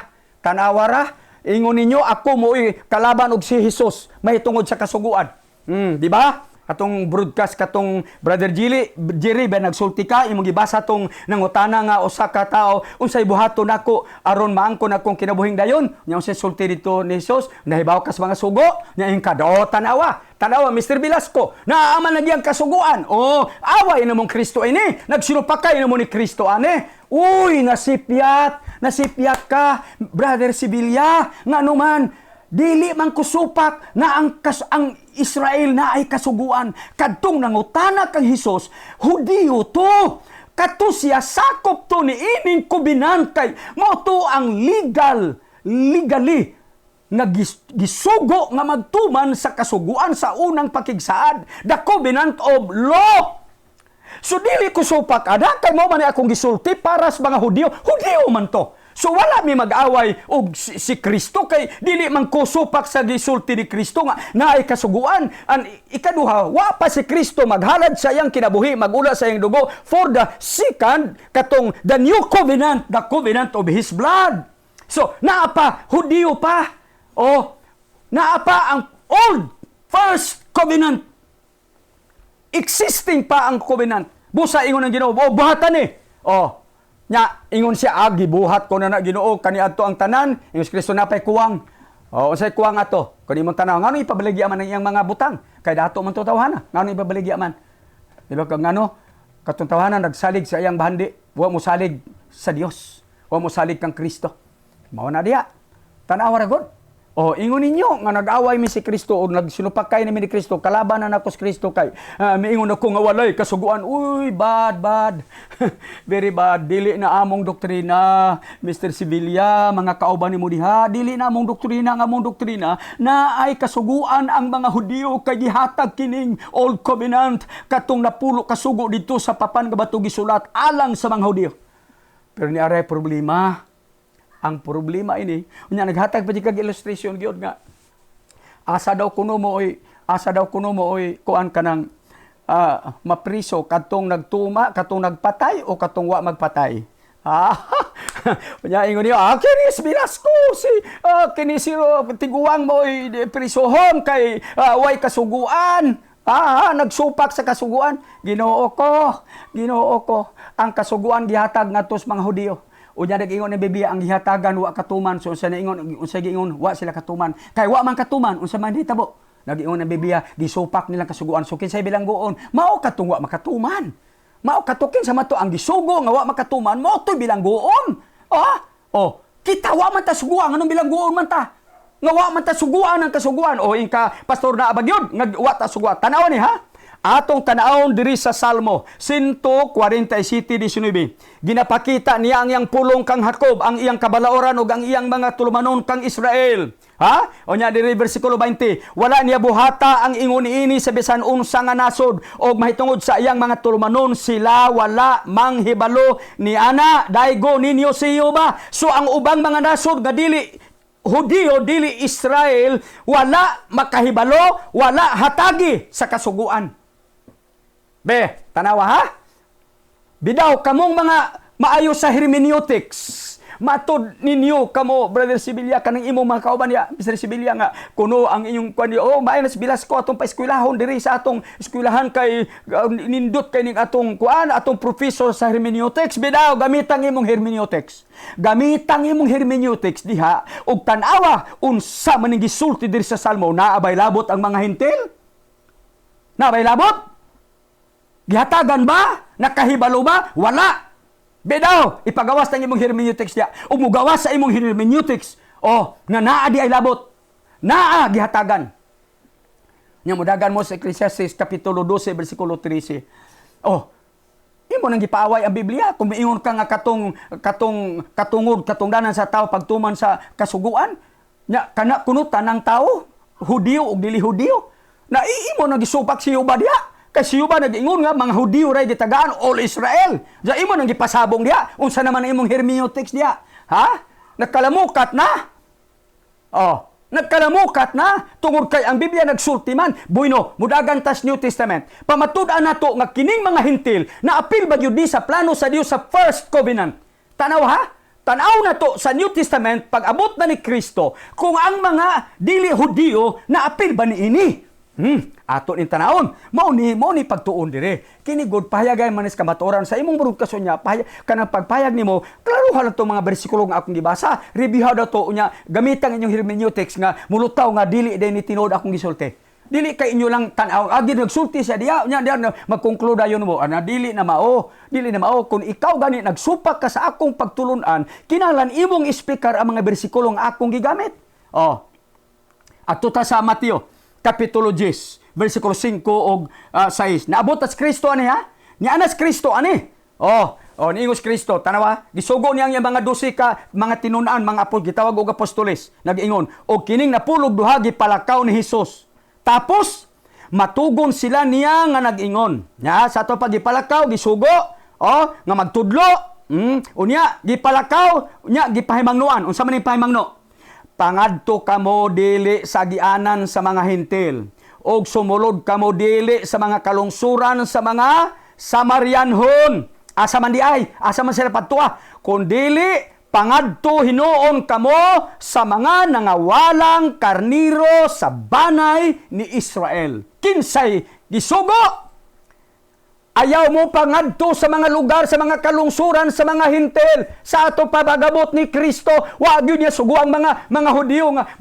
ingon ninyo ako mo kalaban og si Jesus mahitungod sa kasuguan. Di ba? Katong broadcast katong Brother Jerry ba nagsulti ka imong gibasa tong nangutana nga usa ka tawo unsay buhaton nako aron maangkon akong kinabuhing dayon. Nya unsay sulti dito ni Jesus, nahibaw kas mga sugo, nya ing kado tanawa Mr. Velasco, naaman na diyang kasuguan. Oh, away na mong Kristo ini. Nagsinupakay na mo ni Kristo ane. Uy, nasipyat ka, Brother Sibilia, nga naman, dili man kusupak na ang Israel na ay kasuguan. Kadtong nangutana kang Hesus, Hudiyo to. Kato siya sakop to ni ining kubinantay. Mo to ang legally nga gisugo nga magtuman sa kasuguan sa unang pakigsaad, the covenant of law. So dili ko supak ada kay mo man akong gisulti para sa mga Hudiyo man to. So wala mi mag-away og si Kristo kay dili man ko supak sa gisulti ni Kristo nga naay kasuguan. An ikaduha, wa pa si Kristo maghalad sa iyang kinabuhi, magula sa iyang dugo for the second katong the new covenant, the covenant of his blood. So naa pa Hudiyo pa. Oh, naa pa ang old first covenant. Existing pa ang covenant. Busa ingon ng Ginoo, oh buhatan ni. Oh, nya ingon siya gibuhat ko na Ginoo kaniadto ang tanan, ingon si Kristo napay kuwang. Oh, unsay kuwang ato? Kani mo tanaw ngano ipabaligya man ang iyang mga butang? Kay dato man to tawhana. Ngano ipabaligya man? Diba kag ngano? Katong tawhana nagsalig sa iyang bahandi, wa mo salig sa Dios. Wa mo salig kang Kristo. Mao na diha. Tanaw ra gud. Oh, ingon ninyo nga nag-away mi si Kristo o nagsinupakay ni Kristo, kalaban na nako si Kristo kay miingon ako nga walay kasuguan. Uy, bad. Very bad. Dili na among doktrina, Mr. Sibilia, mga kauban nimo diha, dili na among doktrina nga among doktrina na ay kasuguan ang mga Hudiyo kay gihatag kining old covenant katong napulo kasugo dito sa papan nga bato gisulat alang sa mga Hudiyo. Pero ni aray problema. Ang problema ini, unya naghatag pa kag illustration gyud nga asa daw kuno mo oy kuan kanang mapriso katong nagtuma, katong nagpatay o katong wa magpatay. Unya ingon niyo, kini si Velasco kini si tiguang mo prisohon kay way kasuguan. Nagsupak sa kasuguan. Ginoo ko ang kasuguan gihatag ngadto sa mga Hudiyo. Unya nag-ingon ni Biblia ang gihatagan wa katuman, so unsa giingon wa sila katuman kay wa man katuman unsa man hitabo. Nag-ingon ni Biblia gisupak nilang kasuguan, so kinsay bilangguon mao katong wa makatuman, mao katukin sa mato ang gisugo nga wa makatuman mao toy bilangguon. Kita wa man ta suguan anong bilangguon man ta. Nga wa man ta suguan ang kasuguan. O inka pastor na abagyod nga wa ta suguan. Tanaw ni ha. Atong tanawon diri sa Salmo 147:19. Ginapakita niya ang iyang pulong kang Jacob, ang iyang kabalaoran ug ang iyang mga tulumanon kang Israel. Ha? O nya diri bersikulo 20, wala niya buhata ang ingon ini sa bisan unsa nga nasod og mahitungod sa iyang mga tulumanon sila wala manghibalo ni ana daygo ninyo siyo ba. So ang ubang mga nasod nga dili Hudiyo, dili Israel, wala makahibalo, wala hatagi sa kasuguan. Be, tanawa ha? Bidaw, kamong mga maayo sa hermeneutics. Matod ninyo kamo, Brother Sibilia, kanang imong mga kauban niya, Mr. Sibilia nga, kuno ang inyong kwan niya, maayo na Sibilas ko, atong pa-eskwilahon diri sa atong eskwelahan kay, nindot kay ning atong kuan, atong professor sa hermeneutics. Bidaw, gamitang imong hermeneutics. Gamitang imong hermeneutics diha, og tanawa, unsa man ning gisulti diri sa Salmo, naabay labot ang mga hintil? Naabay labot? Gihatagan ba? Nakahibalo ba? Wala. Bedaw, ipagawas ng imong hermeneutics niya. Umugawas sa imong hermeneutics. Nga naa di ay labot. Naa gihatagan. Nya mudagan mo sa Ecclesiastes kapitulo 12 bersikulo 13. Imo nang gipaaway ang Biblia kung miingon ka nga katungod katungdanan sa tao pagtuman sa kasuguan. Nya kana kuno tanang tao, Hudiyo ug dili Hudiyo. Na imo nang gisupak siyo ba diha? Kasi ba nag-ingon nga mga Hudiyo ray gitagaan all Israel. Sa imo nang gipasabong diha. Unsa naman imong hermeneutics diha? Ha? Nagkalamukat na. Nagkalamukat na tungod kay ang Biblia nagsulti man. Bueno, mudagan tas New Testament. Pamatud-an nato nga kining mga hintil na apil ba gyud sa plano sa Dios sa first covenant. Tanaw ha? Tanaw na to sa New Testament pag abot na ni Kristo kung ang mga dili Hudiyo na apil ba ni ini. Ato ni tanawon mao ni pagtuon dire kini god pahayagay manis kamatuoran sa imong broadcaston niya kanang pagpayag nimo klaruha lang tong mga bersikulo nga akong gibasa reviewha daw to unya gamitan inyong hermeneutics nga mulutaw nga dili day ni tinuod akong gisulti dili kay inyo lang tan-aw agi nagsulti siya diha unya magkonkluda yon mo dili na mao kung ikaw gani nagsupak ka sa akong pagtulunan kinahanglan imong speaker ang mga bersikulo nga akong gigamit adto ta sa Mateo Kapitulo 10, versikulo 5 o 6. Naabot as Kristo ani ha? Nianas Kristo ani. Niingos Kristo. Tanawa, gisugo niya ang mga 12 ka, mga tinunan, mga gitawag og apostoles. Nag-ingon, o kining napulog duha gipalakaw ni Hesus. Tapos, matugon sila niya nga nag-ingon. Sa ato pag gipalakaw, gisugo, nga magtudlo, unya, gipalakaw, unya, gipahimangnuan. Unsa man yung pahimangno? Pangadto kamo dili sa agianan sa mga hintil og sumulod kamo dili sa mga kalungsuran sa mga Samarianhon. Asa man di ay, asa man sila padtua, kun dili pangadto hinuon kamo sa mga nangawalang karniro sa banay ni Israel. Kinsay gisugo? Ayaw mo pangadto sa mga lugar, sa mga kalungsuran, sa mga hintil, sa ato pabagabot ni Kristo, wag yun niya sugo ang mga Hudiyo nga,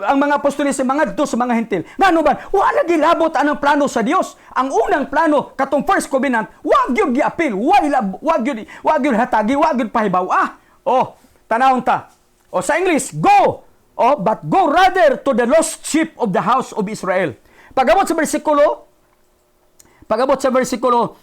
ang mga apostoles, mangadto sa mga hintil. Ngano ba? Wala gilabot anang plano sa Dios. Ang unang plano, katong first covenant, wag yun giapil, wag yun hatagi, wag yun pahibaw. Tanawon ta. Sa English, go! But go rather to the lost sheep of the house of Israel. Pagabot sa versikulo,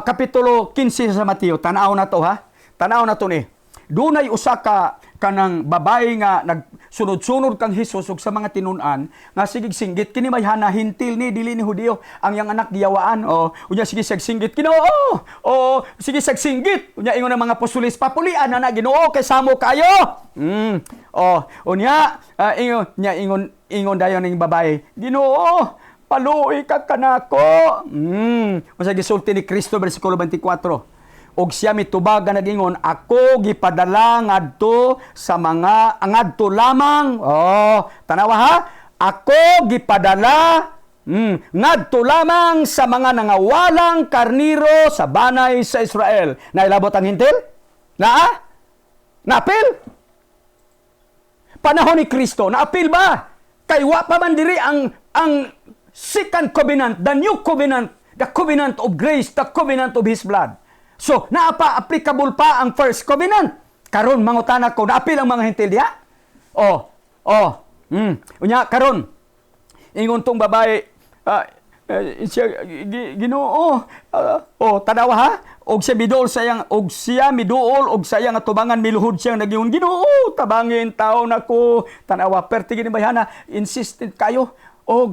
kapitulo 15 sa Mateo, tanaw na to ha. Tanaw na to ni. Dunay usa ka kanang babae nga nagsunod-sunod kang Hesus ug sa mga tinunan nga sige singgit kini may hanahintil ni dili ni Hudiyo ang yang anak giyawaan unya sige singgit kini sige singgit unya ingon ang mga apostoles papulian na Ginoo kay samo kayo unya ingon dayon ning babae Ginoo paluoy ka kanako. Masa gisulti ni Kristo bersikulo 24. Og siya mitubag nga nagingon, ako gipadala ngadto sa mga ngadto lamang. Tanawa ha? Ako gipadala ngadto lamang sa mga nangawalang karniro sa banay sa Israel. Nailabot ang hintil? Naapil? Panahon ni Kristo, naapil ba? Kay wa pa man diri ang second covenant, the new covenant, the covenant of grace, the covenant of His blood. So, applicable pa ang first covenant. Karon mangutana ko, naapil ang mga hintil diha? Unya karon ingon tong babae, siya Ginoo, tanawa ha, og siya miduol og sayang atubangan miluhod siya nagingon, Ginoo, tabangin taon ako. Tanawa perti gini bayana, insistent kayo.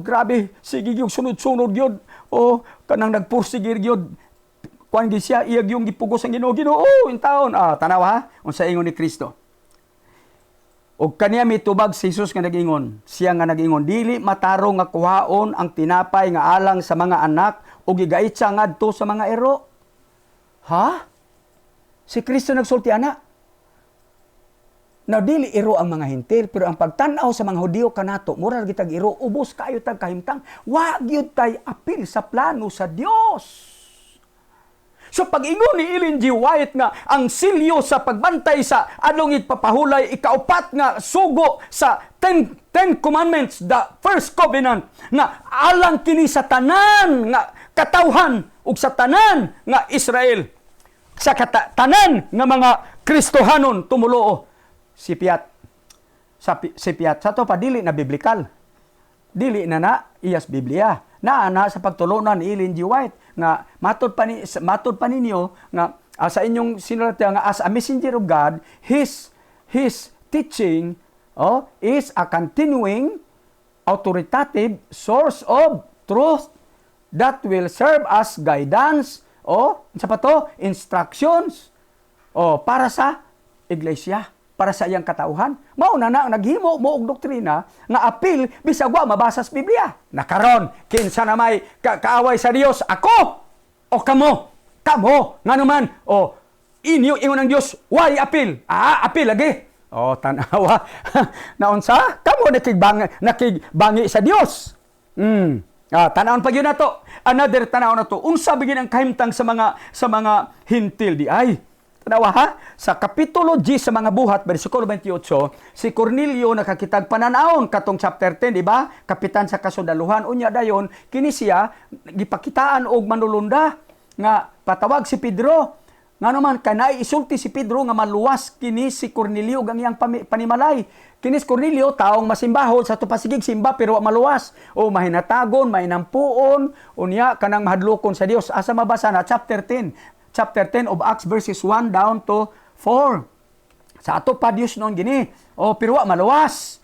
Grabe, sige yung sunod-sunod gyud. Kanang nagpursigir gyud. Kuan gi siya iyag yung gipugos ang Ginoo, Ginoo, in taon. Tanawa ha, unsa ingon ni Kristo. Og kaniya mitubag si Jesus nga nag-ingon, siya nga nag-ingon, dili matarong nga kuhaon ang tinapay nga alang sa mga anak o gigaitsa ngadto sa mga ero. Ha? Si Kristo nagsulti ana. Na dili ero ang mga hintil, pero ang pagtanaw sa mga Hudiyo kanato, mura gitag ero, ubos kayo tag kahimtang, wa gyud tay apil sa plano sa Dios. So pag-ingon ni Ellen G. White nga ang silyo sa pagbantay sa adlong ipapahulay ikaupat nga sugo sa Ten Commandments, the first covenant, nga alang kini sa tanan nga katawhan ug sa tanan nga Israel, sa tanan nga mga Kristohanon tumuloo. Si Piat sa to pa dili na biblikal, dili na iyas Biblia, na sa pagtulunan ni Ellen G. White nga matod pa ninyo nga sa inyong sinulatan nga as a messenger of God, his teaching is a continuing authoritative source of truth that will serve as guidance sa pato instructions para sa iglesia, para sa iyang katauhan. Mao na naghimo mo og doktrina nga apil bisag wa mabasa sa Biblia. Nakaron kinsa na may kaaway sa Dios, ako o kamo nga naman ingon ang Dios why apil. Apil lagi. Tanawa. Naunsa kamo nakigbangi sa Dios. Tanawon pa gyud nato. Another tanaw na to. Unsa bigin ang kahimtang sa mga hintil di ay. Tanawa ha, sa Kapitulo 10 sa mga buhat, versikulo 28, si Cornelio nakakitag pananaon katong chapter 10, di ba? Kapitan sa kasundaluhan. Unya dayon, kini siya, gipakitaan og manulunda, nga patawag si Pedro. Nga naman, kanay isulti si Pedro nga maluwas kini si Cornelio ang iyang panimalay. Kini si Cornelio, taong masimbahon, sa tupasigig simba, pero maluwas. Mahinatagon, mainampuon, unya, kanang mahadlokon sa Dios. Asa mabasa na, chapter 10 of Acts verses 1 down to 4. Sa ato pa Dios noon gini. Pero wala maluwas.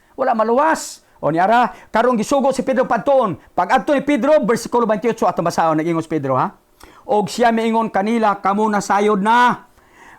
Niara, karong gisugo si Pedro padtuon. Pag adto ni Pedro, versikulo 28 ato basahon nag-ingon si Pedro ha. Og siya miingon kanila, kamo nasayod na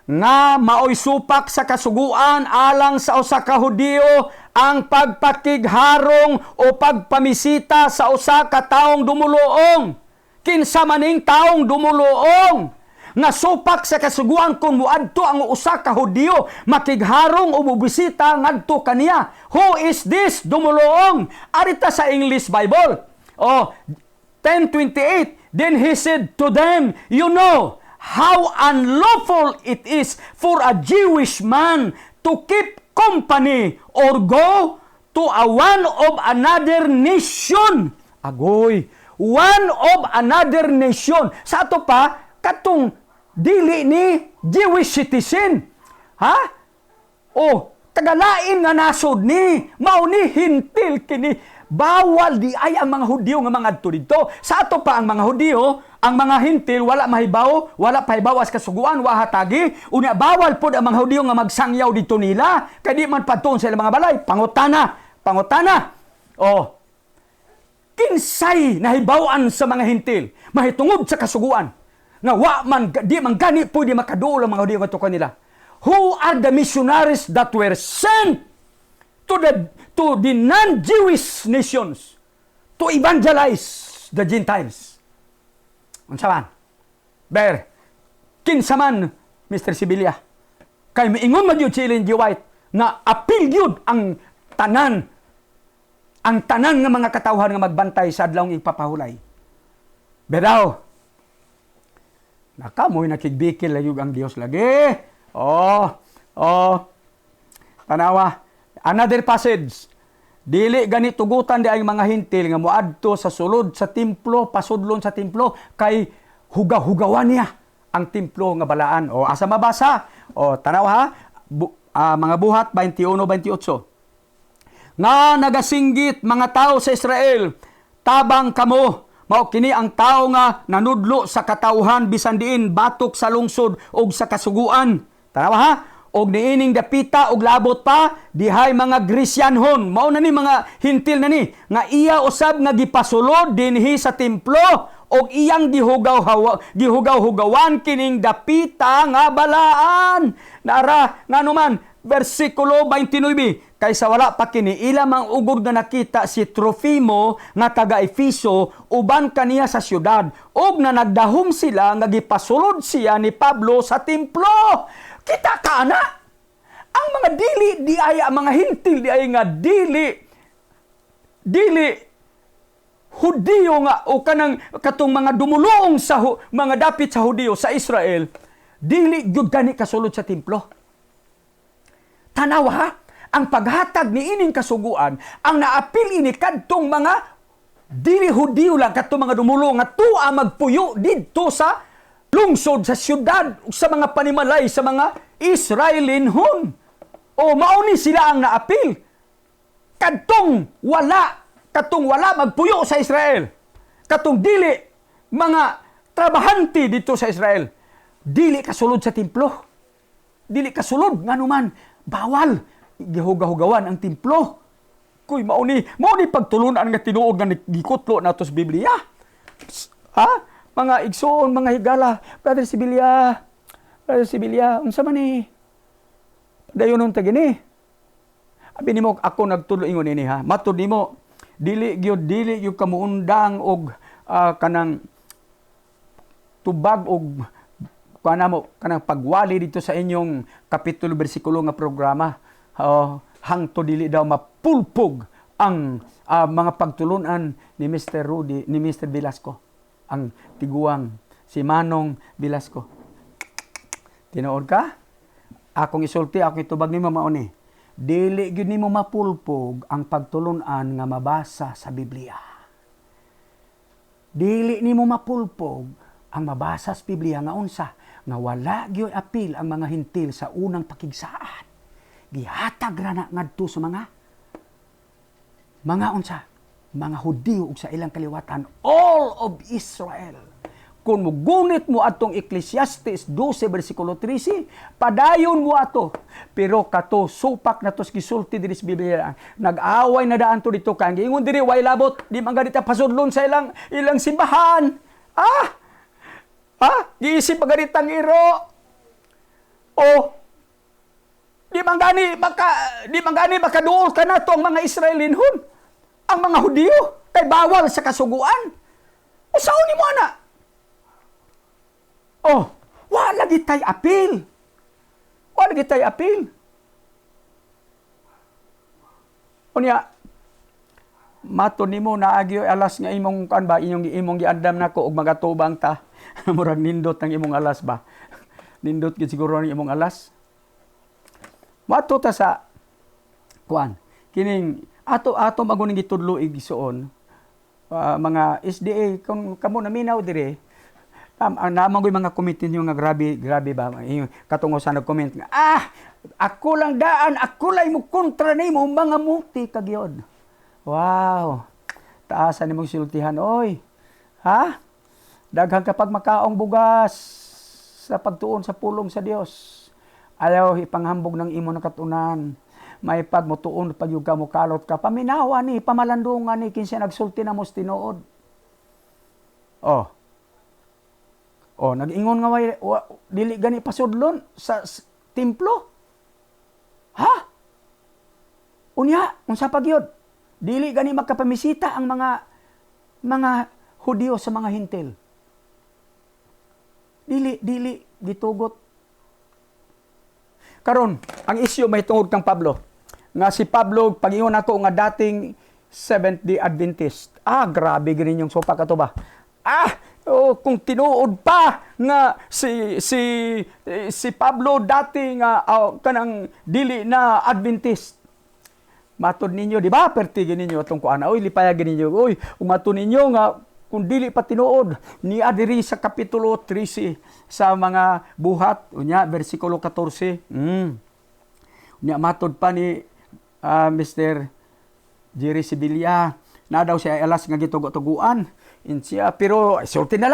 nga maoy supak sa kasuguan alang sa usa ka Hudiyo ang pagpakigharong o pagpamisita sa usa ka taong dumuloong. Kinsa maning taong dumuloong nga supak sa kasuguan kung muadto ang usa ka Hudiyo makigharong o mubisita ngadto kaniya. Who is this dumuloong? Arita sa English Bible. 10:28. Then he said to them, you know how unlawful it is for a Jewish man to keep company or go to one of another nation. Agoy, one of another nation. Sa ato pa, katong dili ni Jewish citizen. Ha? Tagalain nga nasod ni. Mao ni hintil kini. Bawal di ay ang mga Hudiyo nga mga adto dito. Sa ato pa ang mga Hudiyo, ang mga hintil wala mahibaw, wala pahibawas kasuguan, wa hatagi. Unya bawal pod ang mga Hudiyo nga magsangyaw dito nila. Kay di man padton sa mga balay, pangutana. Kinsay nahibawan sa mga hintil, mahitungod sa kasuguan. Nga di man gani pwede makaduol ang mga Hudiyo nga kanila. Who are the missionaries that were sent to the non-Jewish nations to evangelize the Gentiles? Unsa man? Kinsa man, Mr. Sibilia, kay miingon man yun si Ellen G. White na apil yun ang tanan nga mga katawhan nga magbantay sa adlawng ipapahulay. Beraw, nakamoy nakigbikil layog ang Dios lagi. Tanawa. Another passage. Dili gani tugutan di ay mga hintil nga moadto sa sulod sa templo, pasudlon sa templo kay hugaw-hugawan niya ang templo nga balaan. Asa mabasa? Tanaw ha, mga buhat 21-28. nga nagasinggit mga tao sa Israel, tabang kamo, mao kini ang tao nga nanudlo sa katawhan bisan diin batok sa lungsod ug sa kasuguan. Tanawa ha? Og niining dapita og labot pa dihay mga Grisyanhon, mao na ni mga hintil na ni nga iya usab nga gipasulod dinhi sa templo og iyang gihugaw-hugawan kining dapita nga balaan. Nara nganuman versikulo 29, kaysa wala pa kini ilang ang ugod nga nakita si Trofimo nga taga Efeso uban kaniya sa syudad og na nagdahom sila nga gipasulod siya ni Pablo sa templo. Kita ka na ang mga dili di ay mga hintil di ay nga dili Hudiyo nga o kanang katong mga dumulong sa mga dapit sa Hudiyo sa Israel, dili gyud gani kasulod sa templo. Tanawa ha? Ang paghatag ni ining kasuguan, ang naapil ini kadtong mga dili Hudiyo lang, kadtong mga dumulong nga tuwa magpuyo didto sa lungsod, sa syudad, sa mga panimalay, sa mga Israelinhon. O mauni sila ang naapil. Kadtong wala magpuyo sa Israel. Katong dili mga trabahante dito sa Israel. Dili kasulod sa templo. Dili kasulod nganuman bawal gihugaw-hugawan ang templo. Kuy mauni pagtulunan nga tinuod nga gikutlo nato sa Biblia. Ha? Mga igsoon, mga higala, Brother Sibilia, unsa man ni? Padayon nung tagini. Abi nimo ako nagtulo ingon ini ha. Matud nimo dili gyud kamuundang og kanang tubag og kanang pagwali dito sa inyong kapitulo bersikulo nga programa. Hangto dili daw mapulpog ang mga pagtulunan ni Mr. Rudy, ni Mr. Velasco, ang tiguang si Manong Velasco. Tinuod ka? Akong isulti, akong itubag nimo mauni. Dili gyud nimo mapulpog ang pagtulunan nga mabasa sa Biblia. Dili nimo mapulpog ang mabasa sa Biblia nga unsa nga wala gyud apil ang mga hintil sa unang pakigsaan. Gihatag ra na ngadto sa mga unsa, mga Hudiyo ug sa ilang kaliwatan, all of Israel. Kung mugunit mo atong Ecclesiastes 12 versikulo 13, padayon mo ato. Pero kato supak na tos gisulti diri sa Biblia. Nag-away na daan to dito kang ingon diri way labot, di man ganita pasudlon sa ilang simbahan. Giisip pagaritang iro. Di man gani makaduol ka nato ang mga Israelinhon. Ang mga Hudiyo kay bawal sa kasuguan. Usaon nimo ana? Wala gitay apil. Wala gitay apil. Unya, mato nimo naagyo alas nga imong imong giandam nako og magatubang ta. Murag nindot ang imong alas ba? Nindot gid siguro ang imong alas. Mato ta sa kining ato maguning gitudlo igsuon. Mga SDA kung kamo naminaw dire. Naman ko yung mga comment ninyo nga grabe ba? Katungo sa nag-comment nga, ako lang daan, ako lang mo kontra na mo, mga muti kagyod. Wow, taasan ni mong siltihan, oy. Ha? Daghang kapag makaong bugas sa pagtuon sa pulong sa Dios. Ayaw ipanghambog ng imo na katunan. May pagmutuon pag yung kamukalot ka. Paminawa ni, pamalandungan ni, kinsa nagsulti na mo tinuod. Nag-ingon nga dili gani pasudlon sa templo. Ha? Unya, unsa pa gyud? Dili gani magkapamisita ang mga Hudiyo sa mga hintil. Dili gitugot. Karon, ang isyu may tungod kang Pablo. Nga si Pablo pag-ingon ako nga dating Seventh-day Adventist. Grabe gani yung sopa kato ba? Kung tinuod pa nga si Pablo dati nga kanang dili na Adventist. Matod ninyo, di ba? Pertigin ninyo atong kuan. Lipayagin ninyo. Umato ninyo nga kung dili pa tinuod ni adiri sa kapitulo 13 sa mga buhat, unya versikulo 14. Unya matod pa ni Mr. Jerry Sibilia, na daw siya alas nga gitugo-tuguan. Siya, pero isulti na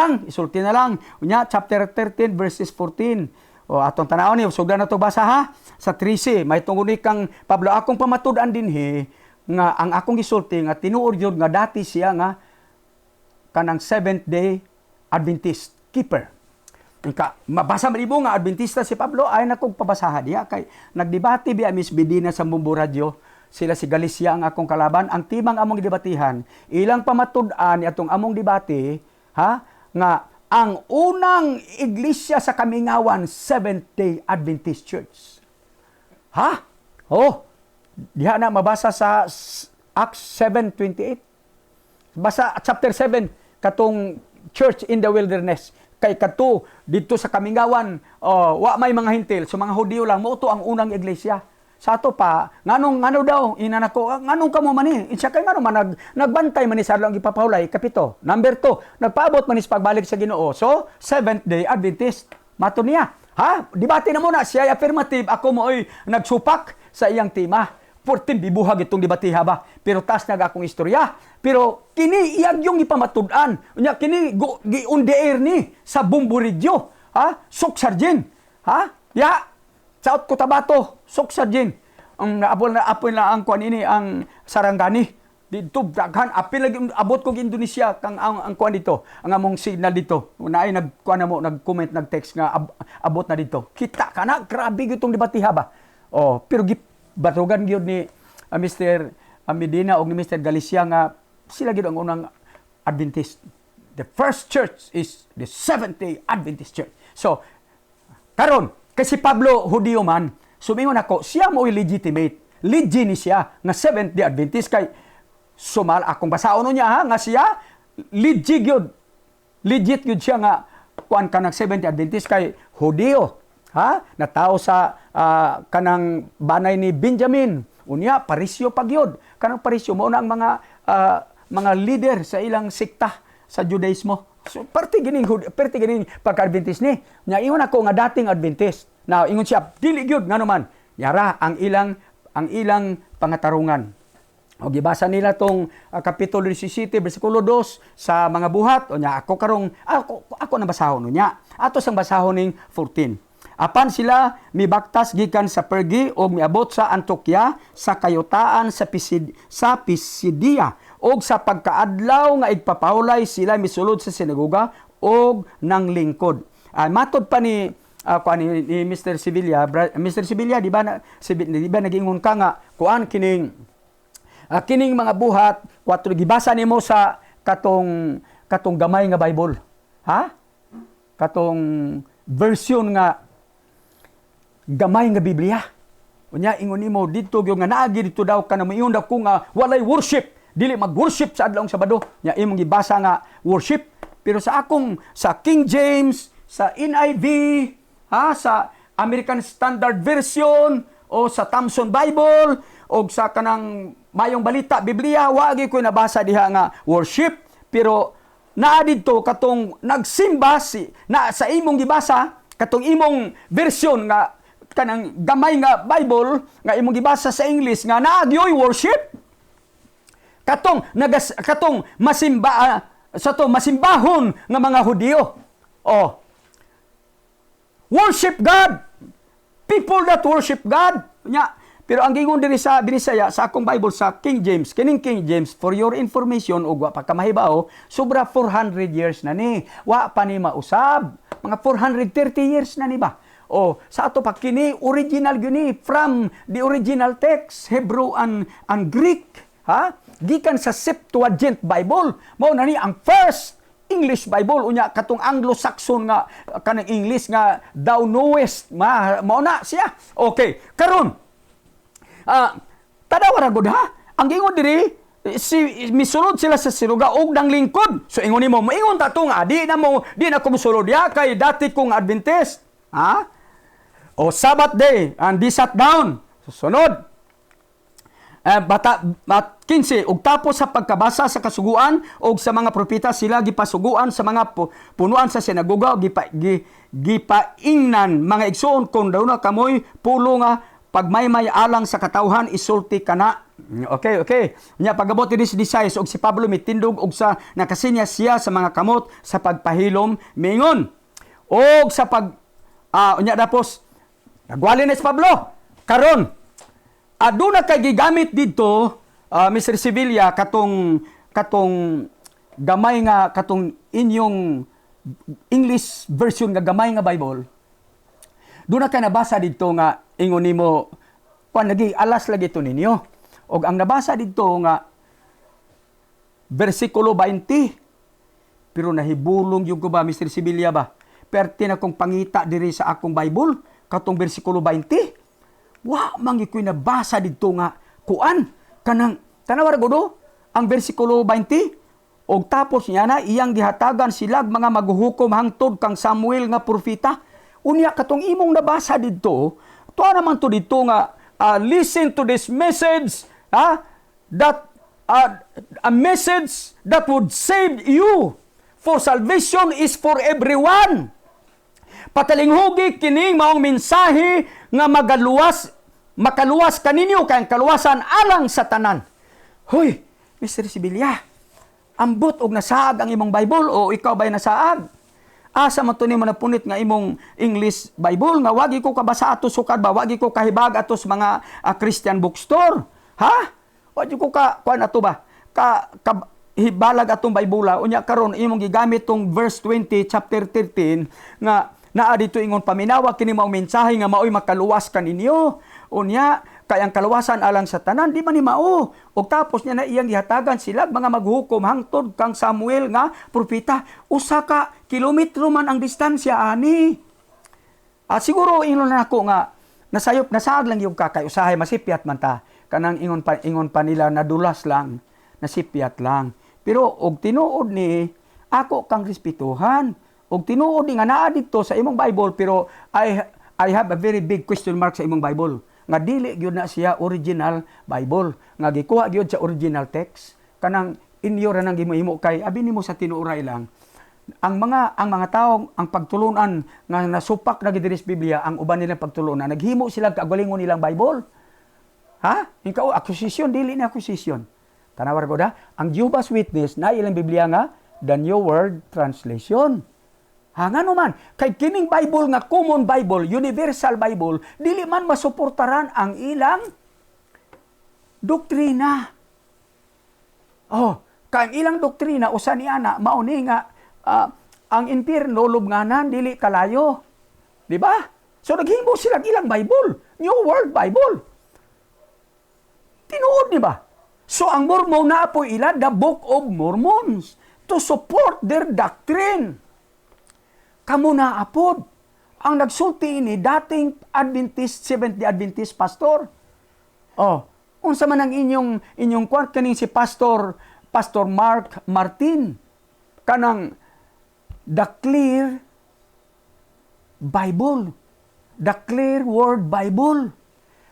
lang. Unya, chapter 13, verses 14. O atong tanaw ni, usog na to basa ha? Sa 13, may tungod ni kang Pablo, akong pamatud-an din nga ang akong gisulti, nga tinuod yun, nga dati siya nga, kanang Seventh-day Adventist keeper. Mabasa manibo nga Adventista si Pablo, ay nakong pabasahan diya, kay nagdebate biya Miss Bedina sa Bumbu Radio, sila si Galicia ang akong kalaban, ang timang among debatihan, ilang pamatud-an atong among debate, ha, nga ang unang iglesia sa Kamingawan, Seventh-day Adventist Church. Ha? Oh, diha na mabasa sa Acts 7:28. Basa chapter 7 katong church in the wilderness. Kay kadto dito sa Kamingawan, wa may mga hintil, so mga Hudiyo lang mo to ang unang iglesia. Sa ato pa, ngano daw inanako, nganong kamo man ni? Insya kay ngano man nagbantay man ni sa lang ipapahulay kapito. Number 2, nagpaabot man ni pagbalik sa Ginoo. So, Seventh-day Adventist. Mato niya. Ha? Debate na muna siya affirmative, ako mo ay nagsupak sa iyang tema. 14 bibuhag itong debatiha ba. Pero tas nag akong istorya. Pero kini iyag yung ipamatud-an. Unya kini giundeer ni sa Bumbu Radio. Ha? Suksarjin. Ha? Ya. Sa Cotabato, Suksarjin. Ang naapol na ang kuan ini ang Sarangani. Dito daghan apil lagi abot kog Indonesia kang ang kuan dito. Ang among signal dito. Unaay nagkuan na mo nag-comment nag-text nga abot na dito. Kita kana grabe gitong debatiha ba. Oh, pero batugan gyud ni Mr. Medina o ni Mr. Galicia nga sila gyud ang unang Adventist. The first church is the Seventh-day Adventist Church. So, karon kasi Pablo Hudiyo man, sumingon ako, siya mo legitimate. Legit ni siya nga Seventh-day Adventist kay sumal akong basaon niya ha nga siya legit gyud. Legit gyud siya nga kuan kanang Seventh-day Adventist kay Hudiyo. Ha? Natao sa kanang banay ni Benjamin. Unya, parisyo pagyod. Kanang parisyo mo na ang mga leader sa ilang sikta sa Judaismo. So, parte gining pagka-Adventist ni. Nya ingon ako nga dating Adventist. Now, ingon siya, dili gyud nga naman. Yara, ang ilang pangatarungan. O gibasa nila tong Kapitulo 17, versikulo 2 sa mga buhat. O nya, ako na basahon niya. Ato sang basahon ning 14. Apan sila mibaktas gikan sa Pergi o miabot sa Antioquia sa kayutaan sa Pisidia o sa pagkaadlaw nga igpapahulay sila misulod sa sinagoga o nang lingkod. Matod pa ni Mr. Sibilia, di ba nagingon ka nga kuan kining mga buhat 4 gibasa nimo sa katong gamay nga Bible. Ha? Katong version nga gamay nga Biblia. Unya ingon nimo dito gyud nga naagi dito daw kana mayon daw ko nga walay worship, dili mag-worship sa adlawng Sabado. Nya imong gibasa nga worship, pero sa King James, sa NIV, sa American Standard Version o sa Thompson Bible o sa kanang Mayong Balita Biblia, wagi ko nabasa diha nga worship, pero naa didto katong nagsimba na sa imong gibasa, katong imong version nga kanang gamay nga Bible nga imong gibasa sa English nga naagyoy worship. Katong masimbahon nga mga Hudiyo. Oh. Worship God. People that worship God. Nya, pero ang gingon diri sa Binisaya sa akong Bible sa King James, kining King James for your information ug wa pa ka mahibaw, sobra 400 years na ni. Wa pa ni mausab. Mga 430 years na ni ba? O sa ato pa kini original gini from the original text Hebrew and Greek, ha? Gikan sa Septuagint Bible. Mao na ni ang first English Bible unya katong Anglo-Saxon nga kanang English nga thou knowest mao na siya. Okay, karon tadawa ra gud ha. Ang ingon diri misulod sila sa sinuga og nang lingkod. So ingon nimo, maingon ta to nga di na ko musulod ya kay dati kong Adventist. Ha? O Sabbath day and they sat down. Susunod. 15 ug tapos sa pagkabasa sa kasuguan og sa mga propeta sila gipasuguan sa mga punuan sa sinagoga gipaingnan mga igsoon kon daw na kamoy pulo nga pagmaymay alang sa katawhan isulti kana Okay. Nya pagabot ni 16 og si Pablo mitindog og sa nakasinya siya sa mga kamot sa pagpahilom mingon. Og sa unya tapos nagwali na si Pablo. Karon aduna kay gigamit didto Mr. Sevilla katong gamay nga katong inyong English version nga gamay nga Bible. Doon na kay nabasa dito nga ingon nimo lagi alas lagi to ninyo. Og ang nabasa dito nga versikulo 20. Pero nahibulong yung ko ba Mr. Sevilla ba? Perti na kong pangita diri sa akong Bible katong versikulo 20. Mangi ko'y nabasa dito nga kuan kanang tanawar godo ang versikulo 20. Og tapos niya na iyang gihatagan silag mga maghuhukom hangtod kang Samuel nga propeta. Unya katong imong nabasa didto, tuwa naman to dito nga listen to this message, that a message that would save you. For salvation is for everyone. Patalinghugi kining maong mensahe nga makaluwas kaninyo kay kaluwasan alang sa tanan. Hoy, Mr. Sevilla, ambot og nasaag ang imong Bible o ikaw ba'y nasaag? Asa man to nimo napunit nga imong English Bible nga wagi ko kabasa ato sukad ba, wagi ko kahibag atos mga Christian bookstore. Ha? Wagi ko kuan ato ba? Hibalag atong Bible unya karon imong gigamit tong verse 20 chapter 13 nga naa dito ingon paminawa kini mao mensahe nga maoy makaluwas kaninyo. Unya kay ang kaluwasan alang sa tanan di man ni mao. Og tapos niya na iyang gihatagan sila mga maghukom hangtod kang Samuel nga propeta. Usa ka kilometro man ang distansya ani. Siguro ingon na ako nga nasaag lang yung kakay usahay masipyat man ta. Kanang ingon pa nila nadulas lang, nasipyat lang. Pero og tinuod ni ako kang respetuhan. Og tinuod ni nga naa dito sa imong Bible pero I have a very big question mark sa imong Bible. Nga dili gyud na siya original Bible. Nga gikuha gyud sa original text. Kanang inyo ra nang gihimo kay abi nimo sa tinuoray lang. Ang mga tawo ang pagtulunan nga nasupak na gid sa Biblia ang uban nilang pagtulunan naghimo sila kagalingon nilang Bible. Ha? Ikaw acquisition dili na acquisition. Tanawar ko da, ang Jehovah's Witness na ilang Biblia nga the New World Translation. Ngano man, kay kining Bible nga common Bible, universal Bible, dili man masuportaran ang ilang doktrina. Kay ang ilang doktrina usa ni ana mao ni nga ang impierno lubnganan dili kalayo. Di ba? So naghimo sila ilang Bible, New World Bible. Tinuod ni ba? So ang Mormon na po ila the Book of Mormons to support their doctrine. Kamu na apod ang nagsulti ini dating Adventist, Seventh-day Adventist pastor. Unsa man ang inyong kwart kaning si Pastor Mark Martin kanang the clear Bible, the clear word Bible.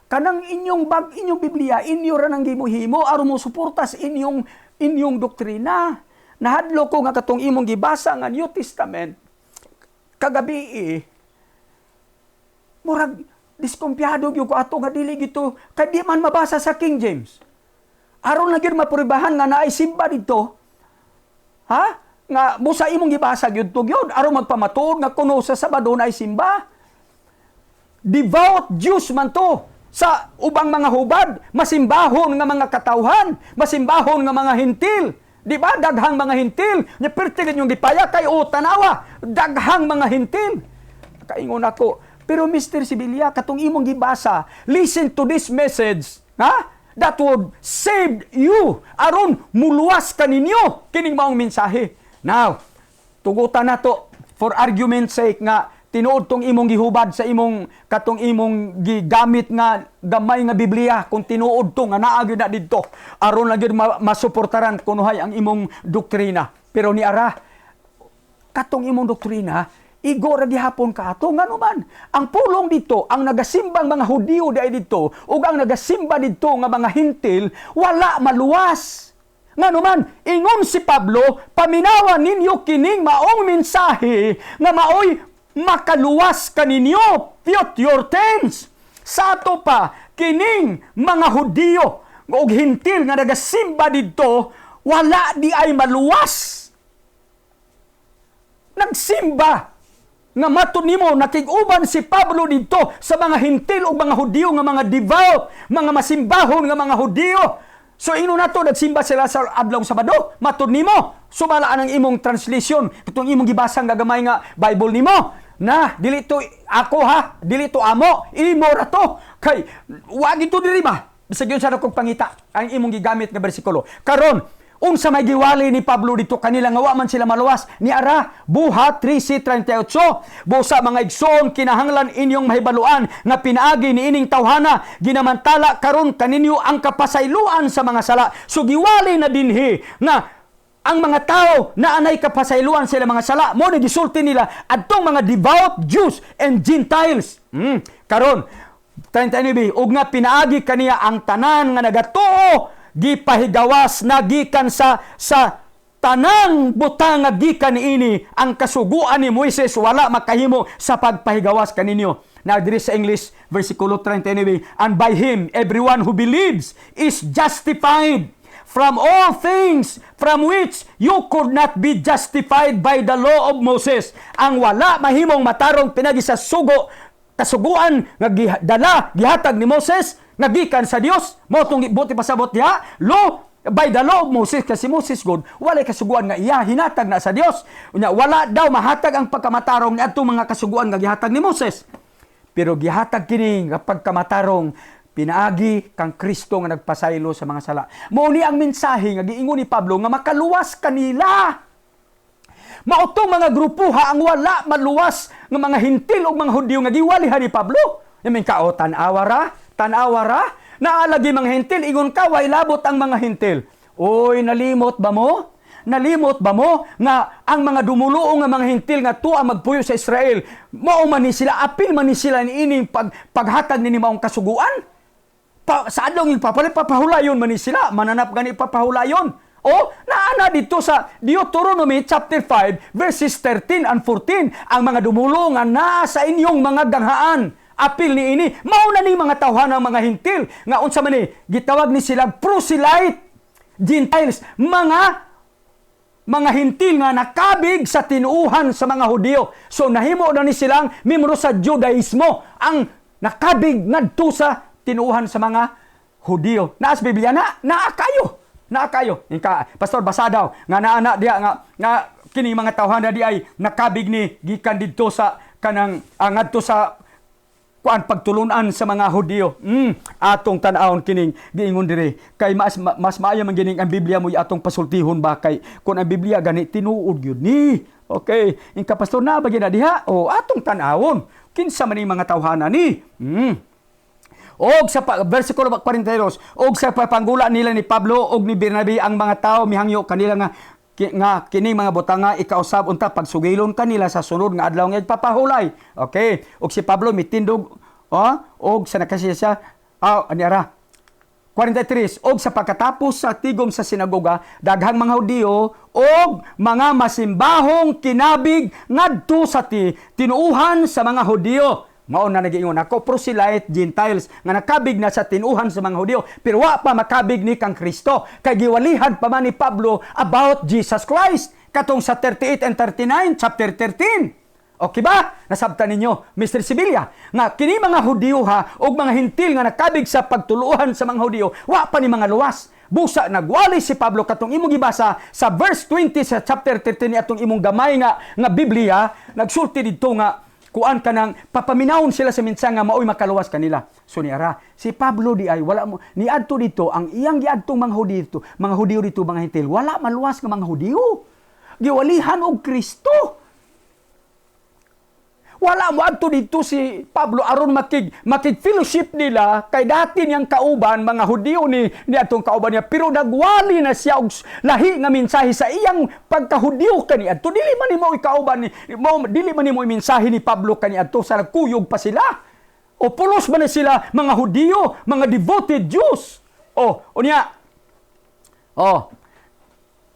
Kanang inyong Biblia inyo ra nang gimuhimo aron mo suportas inyong doktrina. Nahadlo ko nga katong imong gibasa nga New Testament kagabi murag diskumpiyado gyud ko ato nga dili gito kay di man mabasa sa King James. Aron lang gyud mapuribahan nga naay simba dito. Nga busa imong gibasa gyud to gyud aron magpamatuod nga kuno sa Sabado naay simba. Devout Jews man to sa ubang mga hubad, masimbahon nga mga katawhan, masimbahon nga mga hintil. Di ba? Daghang mga hintil. Nya pertigan yung gipaya kay tanawa. Daghang mga hintil. Kaingon ako. Pero Mr. Sevilla, katong imong gibasa, listen to this message. That would save you. Aron muluwas kaninyo kining maong mensahe. Now, tugutan na to for argument's sake nga tinuod tong imong gihubad sa katong imong gigamit nga gamay nga Biblia kung tinuod to nga naa gyud na didto aron lang gyud masuportaran kunuhay ang imong doktrina. Pero ni ara katong imong doktrina igo ra gihapon ka ato ngano man ang pulong dito ang nagasimbang mga Hudiyo dai didto ug ang nagasimba didto nga mga hintil wala maluwas. Ngano man ingon si Pablo paminawan ninyo kining maong mensahe nga maoy makaluwas kaninyo, put your tense. Sa ato pa, kining mga Hudiyo, og hintil nga nagasimba didto wala di ay maluwas. Nagsimba nga matud nimo nakig-uban si Pablo didto sa mga hintil o mga Hudiyo nga mga devout, mga masimbahon nga mga Hudiyo. So ino nato nagsimba sila sa adlaw Sabado, matud nimo sumala ang imong translation, itong imong gibasang gagamay nga Bible nimo. Na dili to ako ha, dili to amo, imo ra to. Kay wa gito diri ba? Bisag yun sa kong pangita ang imong gigamit nga bersikulo. Karon unsa may giwali ni Pablo dito kanila nga wa man sila maluwas ni ara buhat 13:38 busa mga igsoon kinahanglan inyong mahibaluan nga pinaagi ni ining tawhana ginamantala karon kaninyo ang kapasayloan sa mga sala. So giwali na dinhi nga ang mga tao na anay kapasayloan sila mga sala mo na gisulti nila adtong mga devout Jews and Gentiles. Karon 39 ug nga pinaagi kaniya ang tanan nga nagatuo gipahigawas na gikan sa tanang butang nga gikan niini ang kasuguan ni Moises wala makahimo sa pagpahigawas kaninyo. Na diri sa English versikulo 39, and by him everyone who believes is justified from all things from which you could not be justified by the law of Moses. Ang wala mahimong matarong pinagi sa kasuguan nga gihatag ni Moses nga gikan sa Dios mo tong buti pasabot diha by the law of Moses kasi Moses God wala kasuguan nga iya hinatag na sa Dios unya wala daw mahatag ang pagkamatarong ni adtong mga kasuguan nga gihatag ni Moses pero gihatag kini nga pagkamatarong pinaagi kang Kristo nga nagpasaylo sa mga sala. Mao ni ang mensahe nga giingon ni Pablo nga makaluwas kanila. Mautong mga grupuha ang wala maluwas nga mga hintil o mga Hudiyo nga giwalihan ni Pablo. Yamin ka o tan-awa ra, naalagi mga hintil, ingon ka, way labot ang mga hintil. Oy, nalimot ba mo? Nalimot ba mo nga ang mga dumuluong nga mga hintil nga tuwa magpuyo sa Israel, mao man ni sila, apil man ni sila ni ining paghatag ni maong kasuguan? Sa adlaw ng papahulayon man ni sila, mananap gani papahulayon. O, naana dito sa Deuteronomy chapter 5, verses 13 and 14, ang mga dumulong nga nasa inyong mga danghaan. Apil ni ini, mauna ni mga tawhan ng mga hintil. Nga unsa man ni, gitawag ni sila proselyte, Gentiles, mga hintil nga nakabig sa tinuuhan sa mga Hudiyo. So nahimo na ni silang membro sa Judaismo, ang nakabig ngadto sa tinuuhan sa mga Hudiyo. Naas Biblia naakayo. Pastor basa daw nga naana diya nga kini mga tawhan di ay nakabig ni gikan didto sa kanang ngadto sa kuan pagtulunan sa mga Hudiyo. Atong tan-awon kining giingon diri kay mas maayo man gining ang Biblia mo atong pasultihon ba kay kun ang Biblia gani tinuod gyud ni. Okay, ingka pastor na bagi na diha o atong tan-awon kinsa man mga tawhana ni. Og sa versikulo 42 og sa papanggula nila ni Pablo og ni Bernabe ang mga tao mihangyo kanila nga kining mga butanga ikausab unta pagsugilon kanila sa sunod nga adlaw nga papahulay. Okay, og si Pablo mitindog og sa nakasiya siya aniara 43 og sa pagkatapos sa tigom sa sinagoga daghang mga Hudiyo og mga masimbahong kinabig ngadto sa tinuuhan sa mga Hudiyo. Mao na nagiingon ako proselyte Gentiles nga nakabig na sa tinuhan sa mga Hudiyo pero wa pa makabig ni kang Kristo kay giwalihan pa man ni Pablo about Jesus Christ katong sa 38 and 39 chapter 13. Okay ba? Nasabtan ninyo Mr. Sibilia nga kini mga Hudiyo ha og mga hintil nga nakabig sa pagtuluhan sa mga Hudiyo wa pa ni mga luwas. Busa nagwali si Pablo katong imong gibasa sa verse 20 sa chapter 13 atong imong gamay nga Biblia nagsulti didto nga kuan kanang papaminawon sila sa minsan nga maoy makaluwas kanila. So niara si Pablo di ay wala mo niadto dito ang iyang giadtong mga Hudiyo dito mga hintil wala maluwas nga mga Hudiyo. Giwalihan og Kristo. Wala mo adto dito si Pablo aron makig fellowship nila kay dati niyang kauban mga Hudiyo ni atong kauban niya pero nagwali na siya og lahi nga mensahe sa iyang pagka-Hudiyo kaniadto dili man nimo ikauban ni dili man nimo mensahe ni Pablo kaniadto sa kuyog pa sila o pulos man na sila mga Hudiyo mga devoted Jews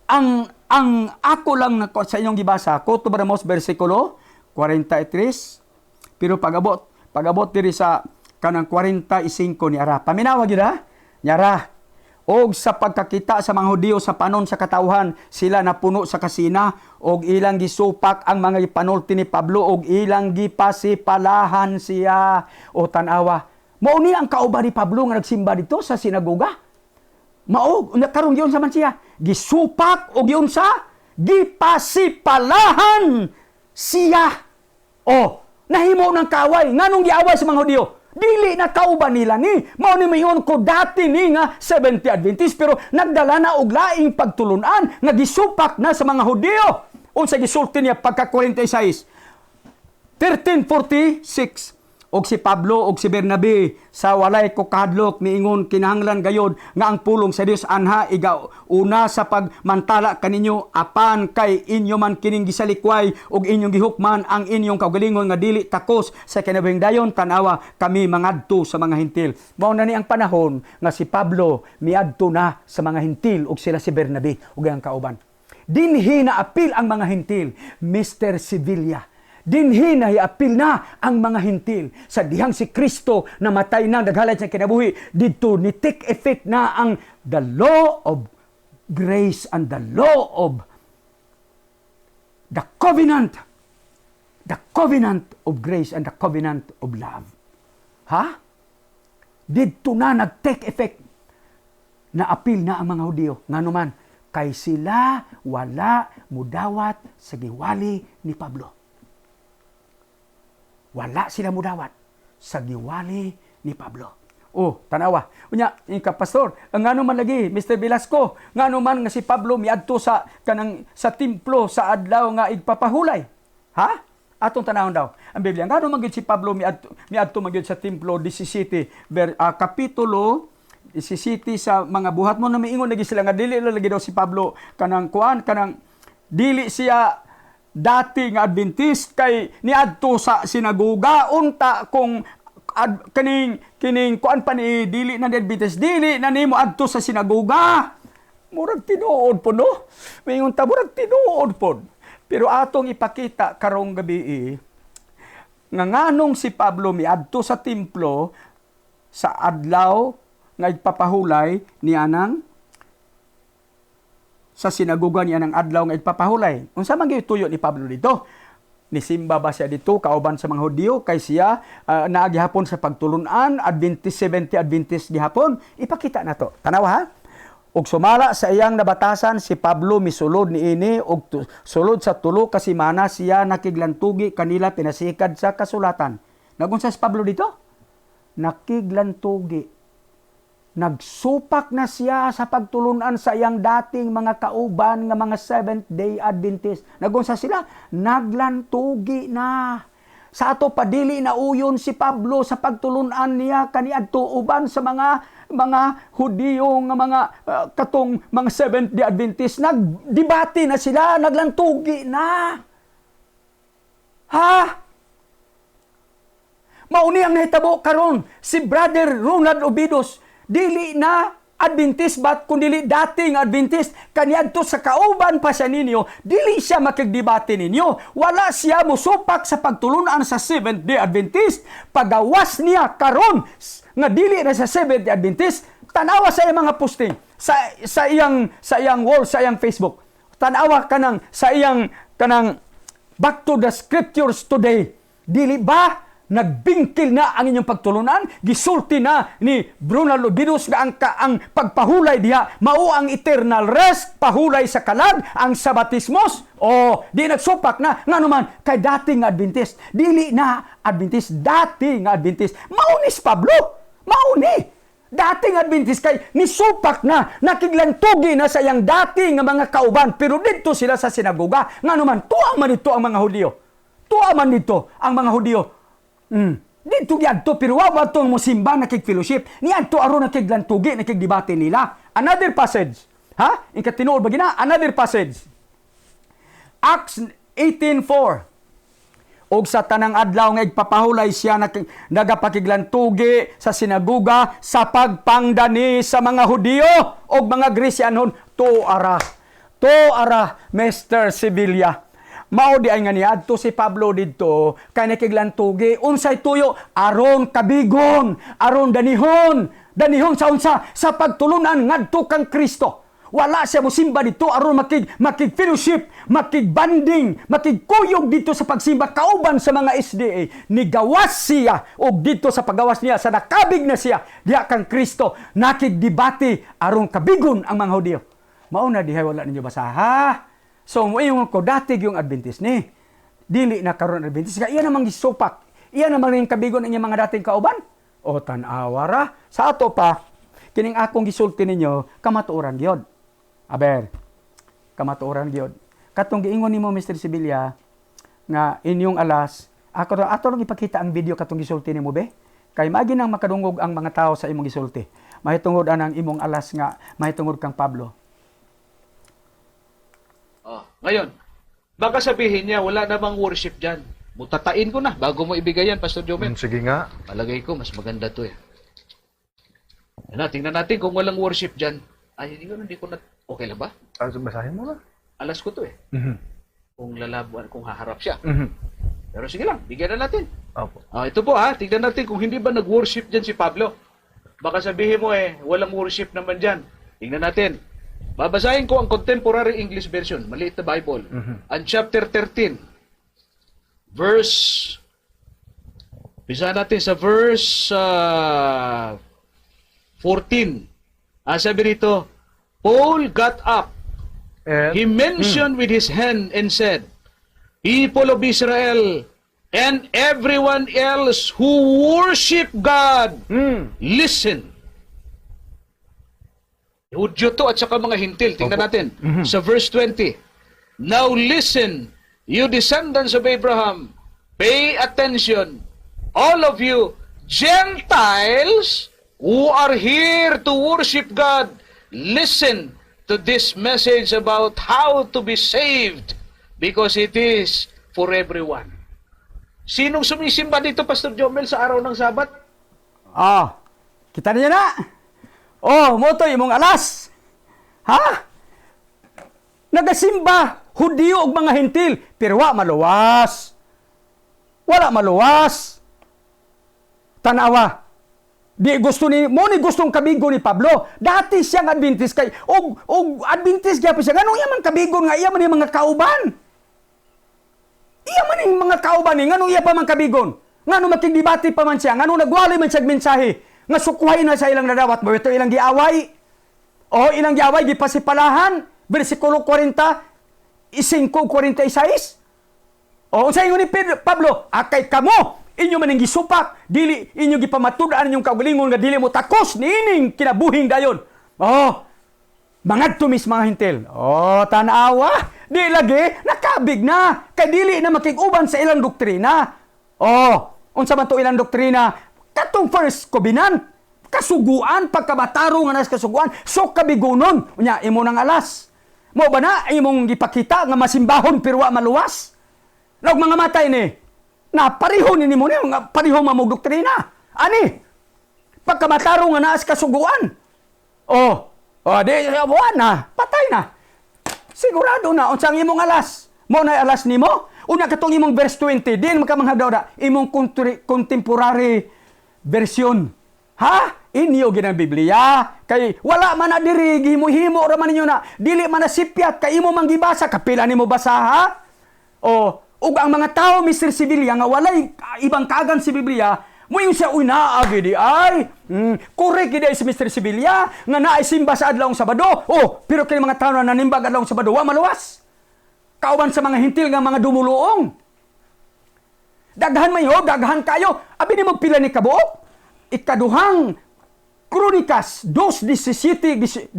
ang ako lang sa inyong gibasa ko to baramos bersikulo 43 pero pag-abot diri sa kanang 45 ni ara paminawa gyud ha nyara og sa pagkakita sa mga Hudiyo sa panon sa katawhan, sila napuno sa kasina og ilang gisupak ang mga panulti ni Pablo og ilang gipasipalahan siya. O tanawa, mao ni ang kauban ni Pablo nga nagsimba dito sa sinagoga. Mao karon giyon sa man siya, gisupak og giyon sa gipasipalahan siya. O nahimo ng kaway nganong giaway sa mga Hudiyo? Dili na kauban nila ni. Mao ni mayon ko dati ni nga 70 Adventist pero nagdala na og laing pagtulunan nga gisupak na sa mga Hudiyo. Unsa gisulti niya pagka 46 13:46 og si Pablo og si Bernabe sa walay ko kahadlok niingon kinahanglan gayod nga ang pulong sa Dios anha una sa pagmantala kaninyo apan kay inyo man kining gisalikway og inyong gihukman ang inyong kaugalingon nga dili takos sa kinabuhing dayon tanawa kami mangadto sa mga hintil. Mao na ni ang panahon nga si Pablo miadto na sa mga hintil og sila si Bernabe ug ang kauban. Dinhi na apil ang mga hintil, Mr. Sevilla. Dinhi na iapil na ang mga hintil sa dihang si Kristo na matay na naghalad sa kinabuhi dito ni take effect na ang the law of grace and the law of the covenant of grace and the covenant of love. Ha? Dito na nag-take effect na apil na ang mga Hudiyo nganuman kay sila wala mudawat sa giwali ni Pablo. Wala sila mudawat sa giwali ni Pablo. Oh, tanawa. Unya, ka pastor, ngano man lagi Mr. Velasco, ngano man nga si Pablo miadto sa templo sa adlaw nga igpapahulay. Ha? Atong tanawon daw. Ang Biblia, ngano man gid si Pablo miadto man gid sa templo 17 kapitulo 17 sa mga buhat mo na miingon lagi sila nga dili lagi daw si Pablo kanang dili siya dati nga Adventist kay niadto sa sinagoga unta kung kining kuan pa ni dili na Adventist dili na nimo adto sa sinagoga murag tinuod po no mingon ta murag tinuod po pero atong ipakita karong gabi nga nganong si Pablo miadto sa templo sa adlaw nga igpapahulay ni anang sa sinagoga niya ng adlaw nga igpapahulay. Unsa man gyud tuyo ni Pablo dito? Nisimba ba siya dito kauban sa mga Hudiyo kay siya naagihapon sa pagtulunan Adventist 70 Adventist gihapon? Ipakita nato. Tanawa ha. Og sumala sa iyang nabatasan si Pablo misulod niini og sulod sa tulo ka semana siya nakiglantugi kanila pinasikad sa kasulatan. Nagunsa si Pablo dito? Nakiglantugi. Nagsupak na siya sa pagtulunan sa iyang dating mga kauban nga mga Seventh-day Adventist. Nagunsa sila? Naglantugi na. Sa ato padili na uyon si Pablo sa pagtulunan niya kaniadto uban sa mga Hudiyo nga mga katong mga Seventh-day Adventist. Nagdebate na sila, naglantugi na. Ha? Mauni ang nahitabo karon si Brother Ronald Obidos dili na Adventist bat kundi dating Adventist kaniadto sa kauban pa siya ninyo dili siya makigdebate ninyo wala siya musupak sa pagtulunan sa Seventh-day Adventist pagawas niya karon nga dili na sa Seventh-day Adventist tanawa sa iyang mga posting sa iyang wall sa iyang Facebook tanawa kanang sa iyang kanang back to the scriptures today dili ba nagbingkil na ang inyong pagtulunan, gisulti na ni Bruno Lubinus nga ang pagpahulay diha, mao ang eternal rest, pahulay sa kalag, ang sabatismos, di nagsupak na, nga naman, kay dating Adventist, dili na Adventist, dating Adventist, maunis Pablo, mauni, dating Adventist kay nisupak na, nakiglantugi na sa iyang dating nga mga kauban, pero dito sila sa sinagoga, nga naman, tuwa man dito ang mga Hudiyo, tuwa man dito ang mga Hudiyo, dito giadto pero wa matong mo simba nakig-fellowship niadto aron nakiglantugi nakigdebate nila. Another passage, ha? Ika tinuod ba gina? Another passage. Acts 18:4. Og sa tanang adlaw nga igpapahulay siya nagapakiglantugi sa sinagoga sa pagpangdani sa mga Hudiyo og mga Grecianon tuara Mr. Sevilla. Mao di ay nga niadto si Pablo didto kay nakiglantugi unsay tuyo aron kabigon aron danihon Danihon sa unsa sa pagtulunan ngadto kang Kristo. Wala siya mosimba dito aron makig-fellowship, makig-banding, makigkuyog dito sa pagsimba kauban sa mga SDA. Nigawas siya o dito sa paggawas niya sa nakabig na siya diha kang Kristo nakigdebate aron kabigon ang mga Hudiyo. Mao na dihay wala ninyo basaha. So moingon ko dati yung Adventist ni dili na karon Adventist kaya iya namang gisupak. Iya namang ring kabigon inyong mga dating kauban. O tan-awa ra sa ato pa kining akong gisulti ninyo kamatuoran gyud. Aber, kamatuoran gyud. Katong giingon nimo Mr. Sibilya nga inyong alas, ato lang ipakita ang video katong gisulti nimo be. Kay magi nang makadungog ang mga tao sa imong gisulti. Mahitungod anang imong alas nga mahitungod kang Pablo. Oh, ngayon, baka sabihin niya wala namang worship diyan. Mutatain ko na bago mo ibigay yan, Pastor Jomel. Sige nga. Palagay ko mas maganda 'to eh. Ano, tingnan natin kung walang worship diyan. Ay, hindi ko na okay lang ba? Basahin mo na. Alas ko 'to eh. Kung lalabuan, kung haharap siya. Mhm. Pero sige lang, bigyan na natin. Opo. Ito po ha, tignan natin kung hindi ba nag-worship dyan si Pablo. Baka sabihin mo walang worship naman dyan. Tignan natin. Babasahin ko ang Contemporary English Version, maliit na Bible. Ang chapter 13, verse, bisa natin sa verse 14. Sabi rito, Paul got up. He mentioned with his hand and said, People of Israel, and everyone else who worship God, listen. Hudyo to at saka mga hintil. Tingnan natin. Sa verse 20. Now listen, you descendants of Abraham, pay attention, all of you Gentiles who are here to worship God, listen to this message about how to be saved because it is for everyone. Sinong sumisimba dito, Pastor Jomel, sa araw ng Sabat? Kita niyo na. Moto imong alas. Ha? Nagasimba, Hudiyo ug mga Hentil, pero wa maluwas. Wala maluwas. Tanawa. Di gustong kabigo ni Pablo. Dati siyang Adventist kay og Adventist gyapon siya. Nganong iya man kabigon nga iya man yung mga kauban. Iya man yung mga kauban ni nganong iya pa man kabigon. Nganong makigdebate pa man siya, nganong nagwali man siya mensahe nga sukwahay na sa ilang nadawat mo ito ilang giaway. Ilang giaway gipasipalahan bersikulo 40 5:46. Unsa ingon ni Pablo? Akay kamo inyo maning gisupak, dili inyo gipamatud-an inyong kaugalingon nga dili mo takos niining kinabuhing dayon. Mangadto mis mga hintil. Tanawa, di lagi nakabig na kay dili na makig-uban sa ilang doktrina. Unsa man to ilang doktrina? Katong first covenant, kasuguan pagkabataro nga nas kasuguan, so kabigunon unya imo nang alas. Mo ba na imong gipakita nga masimbahon pero wa maluwas? Log mga matay ni na pareho ni mo nga pareho mamog doktrina. Ani? Pagkabataro nga naas kasuguan. Di buwan na, patay na. Sigurado na unsang imong alas. Mo na alas nimo? Una katong imong verse 20, din makamanghadaw na imong contemporary version. Inyo ginang Biblia. Kay wala man na diri himo ra man ninyo na dili man na sipyat kay imo man gibasa kapila nimo basaha. Ug ang mga tao Mr. Sibilya nga walay ibang kagan si Biblia, mo yung siya unaagi di ay. Correct gid si Mr. Sibilya nga naay simba sa adlawng Sabado. Pero kay mga tao na nanimbag adlawng Sabado wa maluwas. Kauban sa mga hintil nga mga dumuluong. Daghan mayo, daghan kayo. Abi ni magpila ni kabuok. Ikaduhang Kronikas 2:17-18.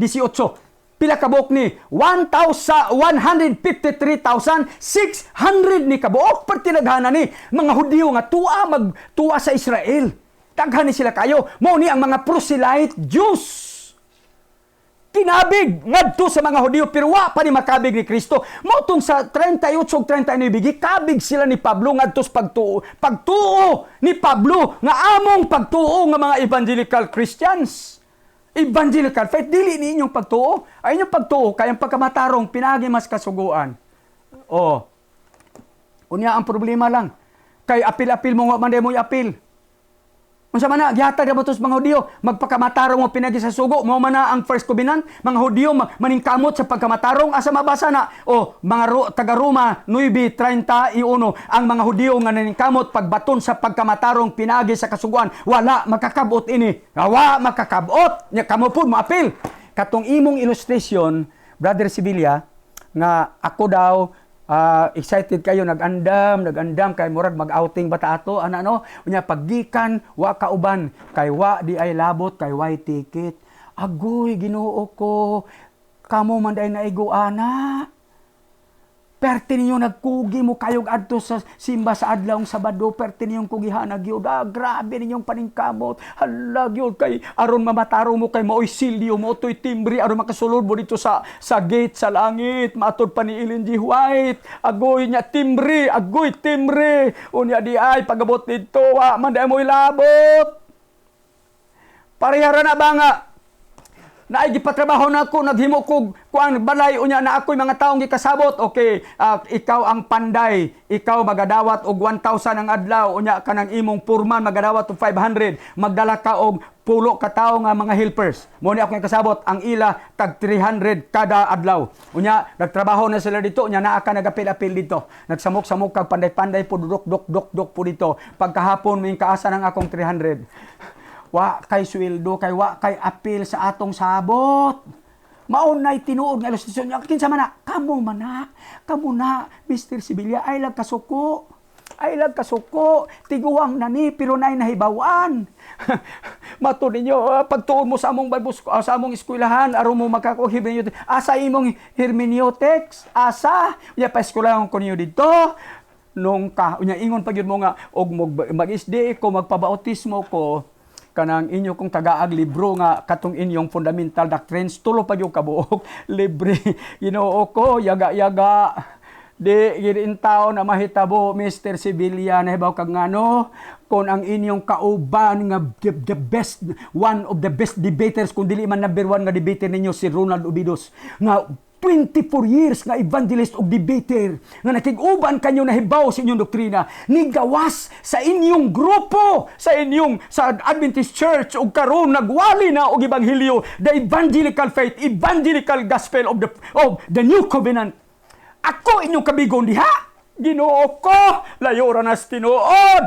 Pila kabuok ni 153,600 ni kabuok pertinaghanan ni mga Hudiyo nga magtua sa Israel. Daghan ni sila kayo. Mao ni ang mga proselyte Jews. Kinabig ngadto sa mga Hudiyo pero wa pa ni makabig ni Kristo. Mao sa 38 ug 39 kabig sila ni Pablo ngadto sa pagtuo ni Pablo nga among pagtuo nga mga evangelical Christians. Evangelical faith dili ni inyong pagtuo. Ay inyong pagtuo kayang pagkamatarong pinagi mas kasuguan. Unya ang problema lang kay apil-apil mo nga man mo i-apil. Unsa man na gihatag na batos mga Hudiyo, magpakamatarong mo pinagi sa sugo, mao man na ang first covenant, mga Hudiyo maningkamot sa pagkamatarong, asa mabasa na mga taga Roma 9:31, ang mga Hudiyo nga naningkamot pagbaton sa pagkamatarong pinagi sa kasuguan, wala makakabot ini. Wa makakabot, nya kamo pud maapil. Katong imong illustration, Brother Sibilia, nga ako daw excited kayo, nag-andam kay murag mag-outing bata ato ano unya paggikan wa kauban kay wa di ay labot kay way ticket. Agoy Ginoo ko, kamo man day naigo ana. Perti ninyo nagkugi mo kayog adto sa simba sa adlawng Sabado, perti ninyong kugihan na gyud. Grabe ninyong paningkamot. Hala gyud kay aron mamataro mo kay maoy silyo mo toy timbre aron makasulod mo dito sa gate sa langit. Matod pa ni Ellen G. White. Agoy niya timbre, agoy timbre. Unya di ay pagabot dito wa man day mo'y labot. Parehara na ba nga naay gipatrabaho na ako, naghimo ko kuan balay unya na ako'y mga taong gikasabot. Okay, ikaw ang panday, ikaw magadawat og 1,000 ang adlaw, unya kanang imong purman magadawat og 500, magdala ka og pulo ka tawo nga mga helpers. Mo ni ako kasabot, ang ila tag 300 kada adlaw. Unya nagtrabaho na sila dito, unya naa ka nagapil-apil dito. Nagsamok-samok kag panday-panday po dok po dito. Pagkahapon may kaasa ng akong 300. Wa kay sweldo, kay wa kay apil sa atong sabot. Maunay tinuod nga ilustasyon niya. Kinsa man na, kamo na, Mr. Sibilia, ay lag kasuko. Tiguang na ni, pero na'y nahibawan. Mato ninyo, pagtuon mo sa among sa among eskwelahan, aron mo magkakuhib asa imong hermeneutics, asa, ya pa eskwelahan ko ninyo dito. Nung unya ingon pa gyud mo nga, og mag-isdi ko, magpabautismo ko, kanang inyo kong tagaag libro nga katong inyong fundamental doctrines tulo pa yung kabuok libre Ginoo ko yaga di gid tawo na mahitabo Mr. Sibilia nahibaw kag ngano kon ang inyong kauban nga the best one of the best debaters kung dili man number one nga debater ninyo si Ronald Ubidos nga 24 years nga evangelist o debater nga nakig-uban kanyo nahibaw sa inyong doktrina ni gawas sa inyong grupo sa Adventist Church ug karon nagwali na og ebanghelyo the evangelical faith, evangelical gospel of the new covenant. Ako inyong kabigon diha, Ginoo ko, layo ra nas tinuod.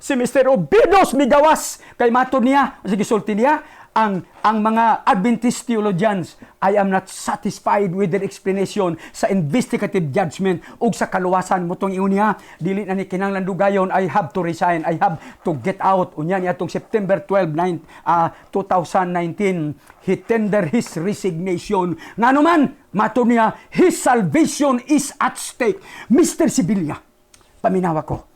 Si Mr. Ubidos migawas kay matod niya, sige sulti niya, ang mga Adventist theologians, I am not satisfied with their explanation sa investigative judgment ug sa kaluwasan motong ingon niya dili na ni kinahanglan dugayon, I have to resign, I have to get out. Unya niya atong September 12, 2019 he tender his resignation. Ngano man mato niya his salvation is at stake. Mr. Sibilia, paminawa ko,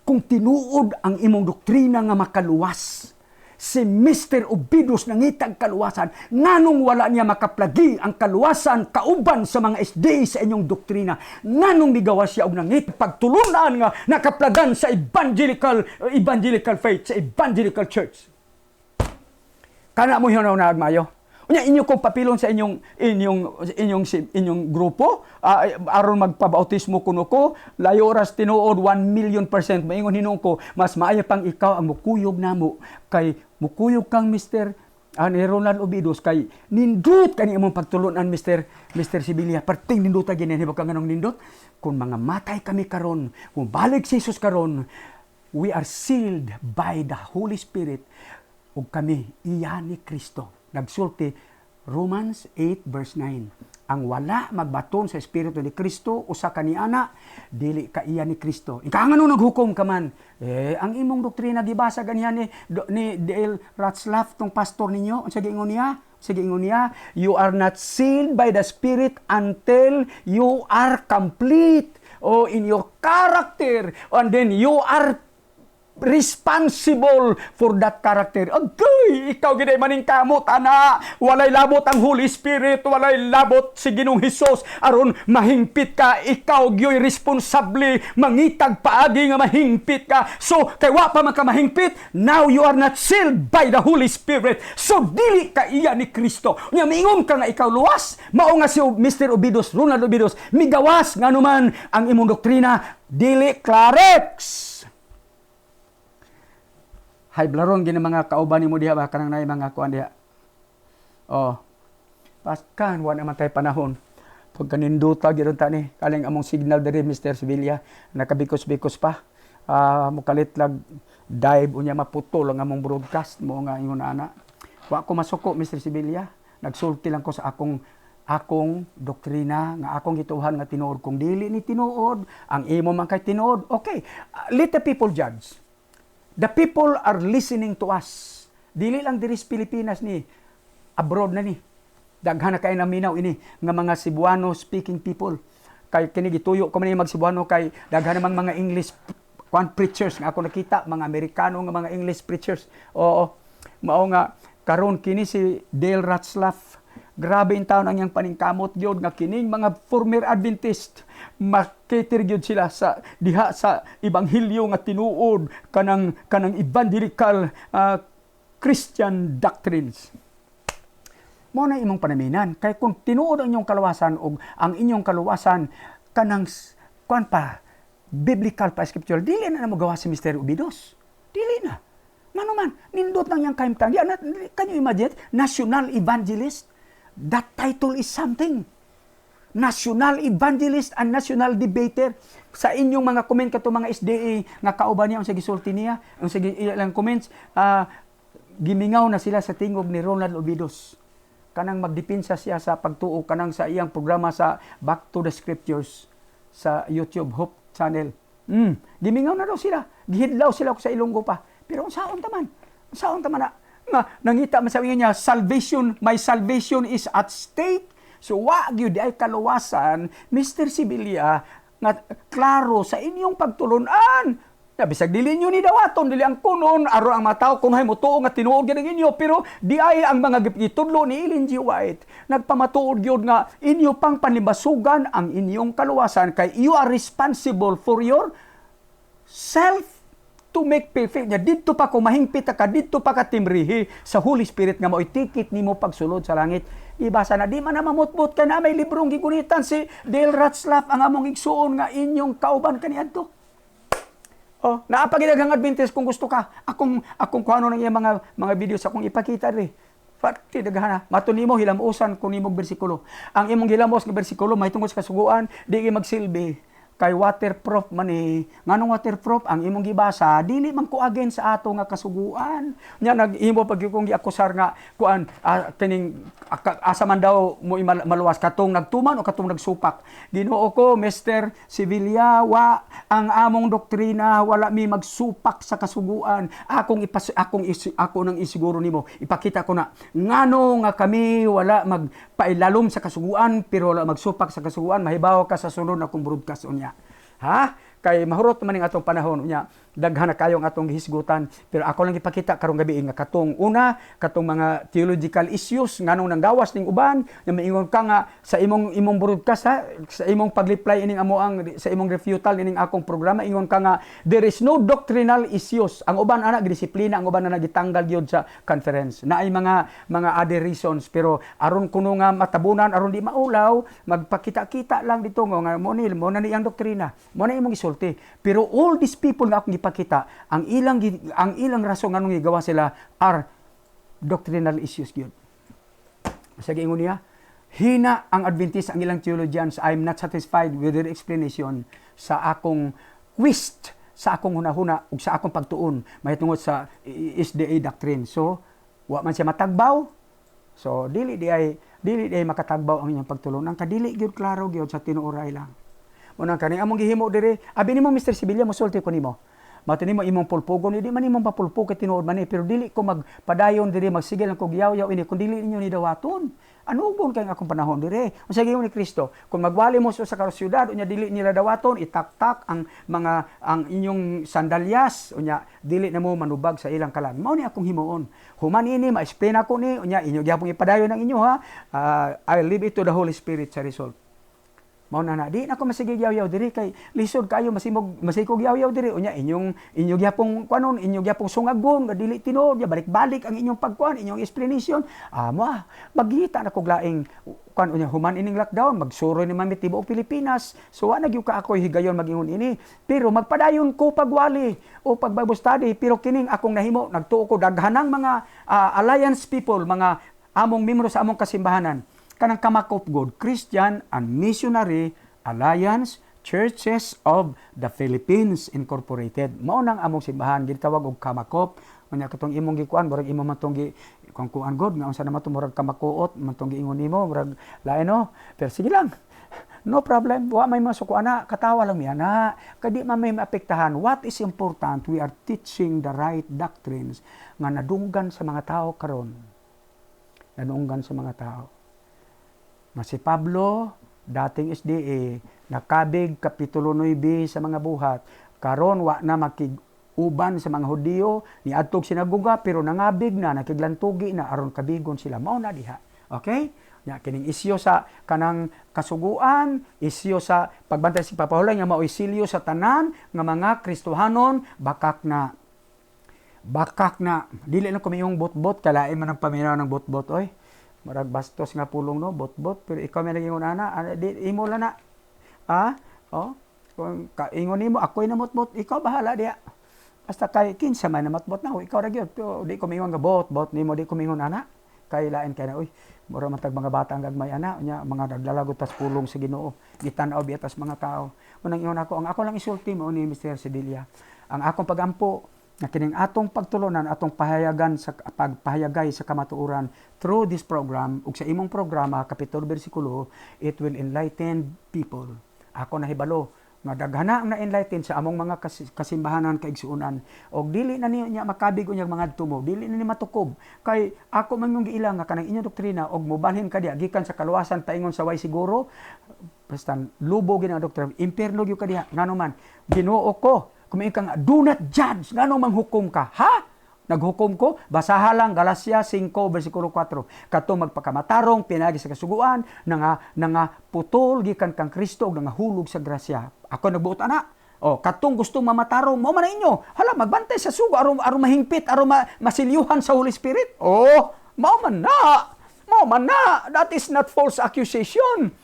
kung tinuod ang imong doktrina nga makaluwas, si Mr. Ubidos nangitag kaluwasan, nganong wala niya makaplagi ang kaluwasan kauban sa mga SD sa inyong doktrina? Nganong migawas siya og nangit pagtulunan nga nakaplagan sa evangelical faith, sa evangelical church? Kana mo hinunaw na agmayo. Unya inyo kong papilon sa inyong grupo aron magpabautismo kuno ko layo oras tinuod 1,000,000% maingon hinung ko mas maayo pang ikaw ang mukuyog namo kay mukuyog kang Mr. Ronald Ubidos kay nindot kani imong pagtulunan Mr. Sibilia perting nindot gini hibaw kang nganong nindot kung mga matay kami karon kung balik si Jesus karon we are sealed by the Holy Spirit ug kami iya ni Kristo. Nagsulti Romans 8 verse 9. Ang wala magbaton sa Espiritu ni Kristo usa kaniana dili ka iya ni Kristo. Ika ngano naghukom ka man. Ang imong doktrina gibasa ganihan ni Dale Ratzlaff tong pastor ninyo. Sige ingon niya, you are not sealed by the Spirit until you are complete in your character, and then you are responsible for that character. Agay, ikaw gid maning kamot ana. Walay labot ang Holy Spirit, walay labot si Ginoong Hesus aron mahingpit ka. Ikaw gyoy responsable mangitag paagi nga mahingpit ka. So kay wa pa man ka mahingpit, now you are not sealed by the Holy Spirit. So dili ka iya ni Kristo. Nya miingon ka nga ikaw luwas, mao nga si Mr. Ubidos, Ronald Ubidos, migawas nganuman ang imong doktrina dili clarex. Blaron gini mga kauban nimo diha ba kanang nay mga kuan diha. Oh. Paskan wa naman tay panahon. Pag kaninduta gyud ta ni kaling among signal diri Mr. Sevilla nakabikos-bikos pa. Mukalit lag dive unya maputol ang among broadcast mo nga ingon ana. Wa ko masuko Mr. Sevilla. Nagsulti lang ko sa akong doktrina nga akong gituhan nga tinuod kung dili ni tinuod ang imo man kay tinuod. Okay, let the people judge. The people are listening to us. Dili lang diri sa Pilipinas ni, abroad na ni. Daghan na kay naminaw ini nga mga Cebuano speaking people. Kay kini gituyo ko man mag Cebuano kay daghan namang mga English preachers nga ako nakita, mga Amerikano nga mga English preachers. Oo, mao nga karon kini si Dale Ratzlaff. Grabe in taon ang iyang paningkamot gyud nga kining mga former Adventist makiter gyud sila sa diha sa ebanghelyo nga tinuod kanang evangelical Christian doctrines. Mo na imong panaminan kay kung tinuod ang inyong kaluwasan og ang inyong kaluwasan kanang kuan pa biblical pa scripture dili na mo gawa si Mr. Ubidos. Dili na. Ngano man nindot nang yang kaimtang. Can you imagine national evangelist? That title is something. National evangelist and national debater. Sa inyong mga comment kato mga SDA nga kauban niya ang sige sulti niya, ang sige ilang comments, gimingaw na sila sa tingog ni Ronald Obidos. Kanang magdepensa siya sa pagtuo kanang sa iyang programa sa Back to the Scriptures sa YouTube Hope channel. Gimingaw na daw sila. Gihidlaw sila ko sa Ilonggo pa. Pero unsaon taman na nga nangita man sa niya salvation, my salvation is at stake. So wa gyud ay kaluwasan Mr. Sevilla nga klaro sa inyong pagtulunan. Bisag dili nyo ni dawaton dili ang kunon aron ang mataw kun hay motuo nga tinuod gyud inyo pero di ay ang mga gitudlo ni Ellen G. White nagpamatuod gyud nga inyo pang panibasugan ang inyong kaluwasan kay you are responsible for your self to make perfect. Dito pa ko mahingpit ka, dito pa ka timrihi sa Holy Spirit nga mo'y tikit nimo pagsulod sa langit. Ibasa na, di man na mamutbot ka na, may librong gigunitan si Dale Ratzlaff ang among igsuon nga inyong kauban kaniadto. Oh, naapagidaghang Adventist kung gusto ka. Akong kuano nang iya mga video sa akong ipakita ri. Pati daghana. Mato nimo hilamusan kun nimong bersikulo. Ang imong hilamos nga bersikulo mahitungod sa kasuguan, di magsilbi. Kay waterproof man eh. Nganong waterproof ang imong gibasa dili man ko again sa ato nga kasuguan. Nya nag-imo pag kung giakusar nga kuan kining asa man daw mo maluwas katong nagtuman o katong nagsupak. Ginoo ko Mr. Sevilla wa ang among doktrina wala mi magsupak sa kasuguan. Ako nang isiguro nimo ipakita ko na ngano nga kami wala magpailalom sa kasuguan pero wala magsupak sa kasuguan mahibaw ka sa sunod akong broadcast unya. Ha? Kay mahurot man ning atong panahon unya daghan na kayong atong gihisgutan pero ako lang ipakita karong gabi nga katong mga theological issues nganong nanggawas ning uban nga maingon ka nga sa imong broadcast sa imong pagreply ining sa imong refutal ining akong programa ingon ka nga there is no doctrinal issues ang uban ana disiplina ang uban na nagitanggal gyud sa conference na ay mga other reasons pero aron kuno nga matabunan aron di maulaw magpakita-kita lang dito nga mo na ni ang doktrina mo na imong isulti pero all these people nga akong ipakita ang ilang rason nganong gigawa sila are doctrinal issues gyud. Sa giingon niya, hina ang Adventist ang ilang theologians, I'm not satisfied with their explanation sa akong twist, sa akong hunahuna ug sa akong pagtuon mahitungod sa SDA doctrine. So, wa man siya matagbaw. So, dili ay makatagbaw ang inyong pagtulon. Ang kadili gyud klaro gyud sa tinuoray lang. Unang kani among gihimo diri, abi nimo Mr. Sevilla mosulti ko nimo. Mato nimo imong pulpugon di man imong papulpog kay tinuod man pero dili ko magpadayon diri magsigil lang kog yaw ini kun dili ninyo ni dawaton. Anugon kay akong panahon diri. Unsa giingon ni Kristo? Kung magwali mo sa syudad unya dili nila dawaton itaktak ang inyong sandalyas unya dili na mo manubag sa ilang kalan. Mao ni akong himuon. Human ini ma-explain ako ni unya inyo gyapon ipadayon ang inyo ha. I'll leave it to the Holy Spirit sa result. Mao na di na ko masige yaw-yaw diri kay lisod kayo masikog yaw-yaw diri unya inyo gyapong kuanon inyo gyapong sungagon nga dili tinuod balik-balik ang inyong pagkuan inyong explanation magita na kog laing kuan unya human ining lockdown magsuroy ni mamit tibuok Pilipinas so wa na gyud ka ako'y higayon magingon ini pero magpadayon ko pagwali o pag-Bible study pero kining akong nahimo nagtuo ko daghanang mga alliance people mga among miyembro sa among kasimbahanan kanang Kamakop God, Christian and Missionary Alliance Churches of the Philippines Incorporated. Mao nang among simbahan gitawag og Kamakop. Unya katong imong gikuan murag imo man tong kuan God nga unsa na mato murag kamakuot man tong giingon nimo murag lain no. Pero sige lang. No problem. Wa may masuko ana, katawa lang mi ana. Kadi man may maapektahan. What is important? We are teaching the right doctrines nga nadunggan sa mga tao karon. Nadunggan sa mga tao. Na si Pablo, dating SDA, nakabig kapitulo 9 sa mga buhat, karon wa na makiguban sa mga Hudiyo, ni adtog sinaguga pero nangabig na, nakiglantugi na aron kabigon sila. Mao na diha. Okay? Ya kining isyo sa kanang kasuguan, isyo sa pagbantay si papahulay nga mao isilyo sa tanan nga mga Kristohanon bakak na dili na kumiyong bot-bot kalain man ang paminaw ng bot-bot oy. Marag bastos nga pulong no bot-bot pero ikaw may naging ana di imo la na kung kaingon nimo ako'y namot-bot ikaw bahala diya basta kay kinsa man namot-bot na ikaw ra gyud di ko mingon nga bot nimo di ko mingon ana kay lain kay na uy mura man tag mga bata ang gagmay ana nya mga naglalagot tas pulong sa Ginoo gitanaw biya tas mga tao unang ingon ako ang ako lang isulti mo ni Mr. Sedilla ang akong pagampo na kining atong pagtulunan, atong pahayagan sa pagpahayagay sa kamatuoran through this program, ug sa imong programa, kapitulo bersikulo, it will enlighten people. Ako nahibalo, nga daghana ang na-enlighten sa among mga kasimbahanan kaigsuonan, og dili na niya makabig unyang mga tumo, dili na ni matukob. Kay ako man yung giilang nga kanang inyong doktrina, og mobalhin ka diya, gikan sa kaluwasan, taingon sa way siguro, basta lubo gina doktor, impierno gyud ka diya, ngano man, Ginoo ko, kumain ka nga, do not judge. Ngano manghukom ka? Ha? Naghukom ko? Basaha lang, Galacia 5, versikulo 4. Katong magpakamatarong, pinagi sa kasuguan, nga putol, gikan kang Kristo, nga hulog sa grasya. Ako nagbuot ana. Katong gustong mamatarong, mo man na inyo. Hala, magbantay sa sugo, aron mahingpit, aron masilyuhan sa Holy Spirit. Mao man na. Mao man na. That is not false accusation.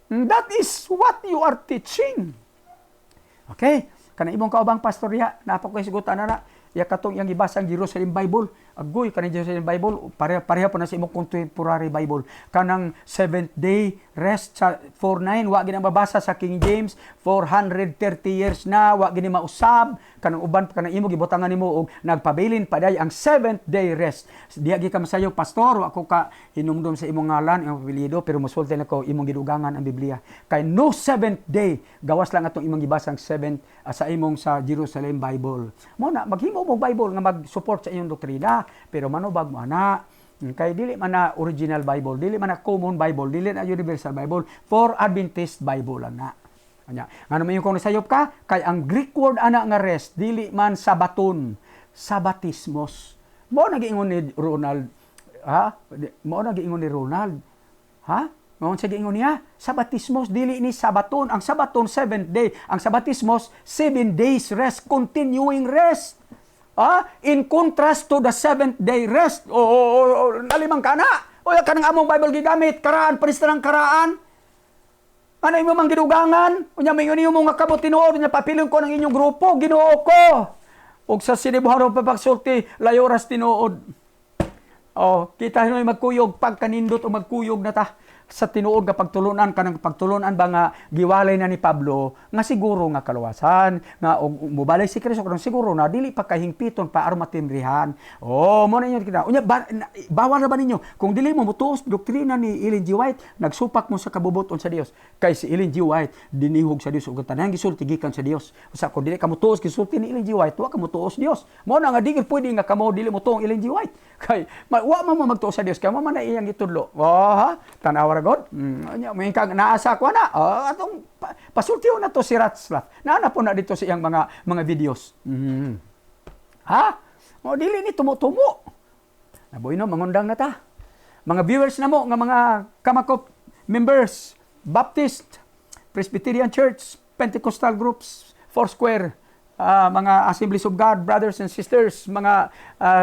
That is what you are teaching. Okay? Kana imong kaubang pastorya, napako sigutan na ya katong yang ibasang Jerusalem Bible. Agoy kanang Jerusalem Bible, pareha pa na sa imong contemporary Bible. Kanang seventh day rest sa 4:9 wa gina mabasa sa King James 430 years na wa gini mausab kanang uban kanang imo gibutangan nimo og nagpabilin paday ang seventh day rest. Diha gi ka masayo pastor, wa ko ka hinumdum sa imong ngalan imong apelyido pero mosulti na ko imong gidugangan ang Biblia. Kay no seventh day gawas lang atong imong gibasang seventh sa imong sa Jerusalem Bible. Mo na maghimo mo Bible nga mag-support sa inyong doktrina pero manubag mo ana kay dili man na original Bible, dili man na common Bible, dili na universal Bible, for Adventist Bible lang na. Anya, ngano man yung kung nasayop ka, kay ang Greek word ana nga rest, dili man sabaton, sabatismos. Mo nagiingon ni Ronald, ha? Mo nagiingon ni Ronald, ha? Mo sa giingon niya, sabatismos dili ni sabaton, ang sabaton 7th day, ang sabatismos 7 days rest, continuing rest. In contrast to the 7th day rest. Nalimang ka na. Kanang among Bible gigamit. Karaan, panista ng karaan. Ano yung mga gidugangan? Unya may yun yung mga kabot tinuod. Unya papilin ko ng inyong grupo. Ginoo ko. Ug sa sinibuharo papagsulti, layoras tinuod. Kita nyo yung magkuyog. Pagkanindot o magkuyog na ta. Sa tinuod nga pagtulunan kanang pagtulunan ba nga giwalay na ni Pablo nga siguro nga kaluwasan nga mobalay si Kristo kung siguro na dili pa kahingpiton pa aron matinrihan. Mo na inyo kita. Unya bawal na ba ninyo kung dili mo mutuos doktrina ni Ellen G. White nagsupak mo sa kabubuton sa Dios. Kay si Ellen G. White dinihog sa Dios ug tanang gisulti gikan sa Dios. Usa kung dili ka mutuos gisulti ni Ellen G. White, wa ka mutuos Dios. Mo na nga dili pwede nga kamo dili mo tuong Ellen G. White. Kay wa man magtuos sa Dios kay mo man na iyang gitudlo. Tanawa God. May naasa ko na. Atong pasultiyo na to si Ratzlaff. Naana po na dito sa iyang mga videos. Dili ni tumo-tumo. Naboy no, mangundang na ta. Mga viewers na mo, nga mga Kamakop members, Baptist, Presbyterian Church, Pentecostal groups, Foursquare, mga Assemblies of God, brothers and sisters, mga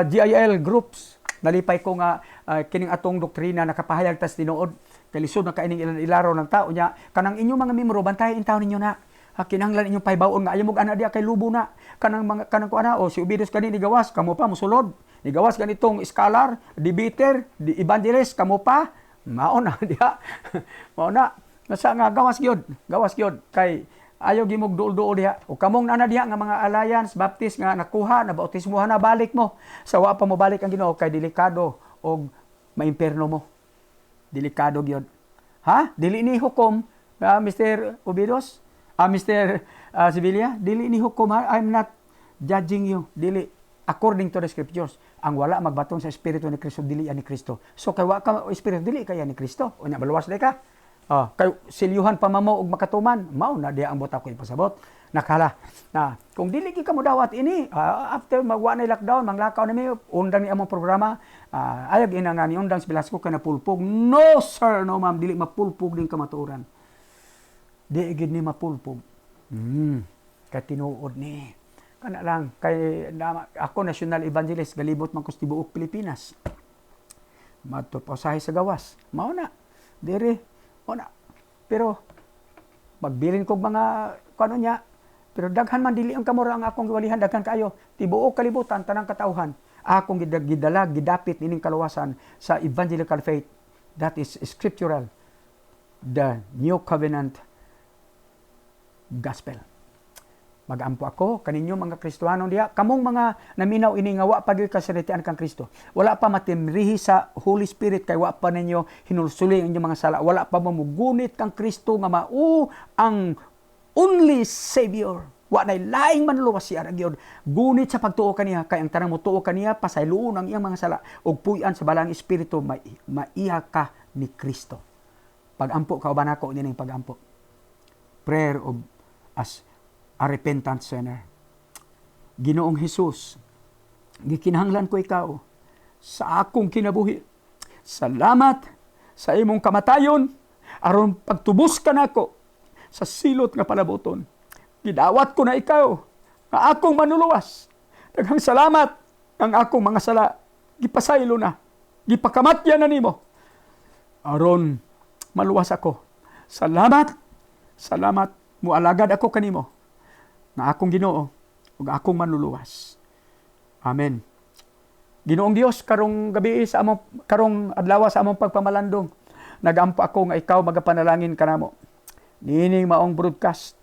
GIL groups. Nalipay ko nga kining atong doktrina nakapahayag tas tinuod kay lisod na kaining ilan ilaro ng tao niya kanang inyong mga membro bantayan taon ninyo na kinahanglan inyong paybaon nga ayaw mo ana diya kay lubo na kanang ko ana o si Ubidos kani ni gawas kamo pa musulod ni gawas ganitong scholar debater evangelist kamo pa mao na diha mao na nasa nga gawas gyud kay ayaw gimog duol-duol diha o kamong ana diha nga mga alliance baptist nga nakuha na bautismuhan na balik mo sa wa pa mo balik ang Ginoo kay delikado og maimperno mo delikado gyud ha dili ni hukom Mr. Ubidos Mr. Sibilia dili ni hukom ha? I'm not judging you dili according to the scriptures ang wala magbatong sa espiritu ni Kristo dili yan ni Kristo so kay wa ka espiritu dili kay ni Kristo unya baluwas day ka kay silyuhan pa mamo og makatuman mao na diya ang buta ko ipasabot nakala na kung dili gi kamo dawat ini after magwa na lockdown manglakaw na mi undang ni among programa ayag ina nga ni undang si Velasco kana pulpog no sir no ma'am dili mapulpog din kamatuoran di gid ni mapulpog kay tinuod ni kana lang kay ako national evangelist galibot man ko sa tibuok Pilipinas matuposahay sa gawas mao na dire na. Pero magbilin kog mga kuno niya. Pero daghan man dili ang kamura ang akong giwalihan daghan kaayo. Tibuok kalibutan tanang katawhan. Akong gidala gidapit ining kaluwasan sa evangelical faith. That is scriptural. The New Covenant Gospel. Magampo ako kaninyo mga Kristohanon diha kamong mga naminaw ini nga wa pa gyud kasalitian kang Kristo wala pa matimrihi sa Holy Spirit kay wa pa ninyo hinulsuli ang inyong mga sala wala pa mamugunit kang Kristo nga mao ang only Savior wa nay laing manluwas siya ra gyud gunit sa pagtuo kaniya kay ang tanang motuo kaniya pasayloon ang iyang mga sala ug puy-an sa balang espiritu maiha ka ni Kristo pagampo ka uban ako nining pagampo prayer of as a repentant sinner. Ginoong Hesus, gikinahanglan ko ikaw sa akong kinabuhi. Salamat sa imong kamatayon aron pagtubos ka nako sa silot nga palaboton. Gidawat ko na ikaw nga akong manuluwas. Daghang salamat ang akong mga sala gipasaylo na. Gipakamatyan na nimo aron maluwas ako. Salamat mualagad ako kanimo na akong Ginoo ug akong manluluwas. Amen. Ginoong Dios karong gabi sa among karong adlaw sa among pagpamalandong nagampo ako nga ikaw magapanalangin kanamo. Nining maong broadcast.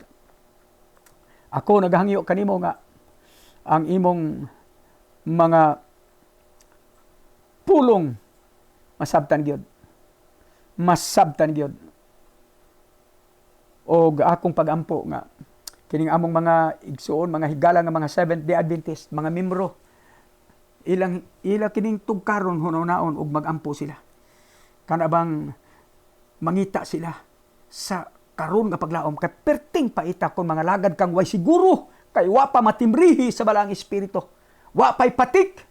Ako naghangyo kanimo nga ang imong mga pulong masabtan gyud. Og akong pagampo nga kining among mga igsuon, mga higala nga mga Seventh-day Adventist, mga membro, ila kining tugkaron hunaon ug magampo sila. Kana bang mangita sila sa karon nga paglaom kay perting paita kon mga lagad kang way siguro kay wa pa matimrihi sa balang espiritu. Wa pay patik.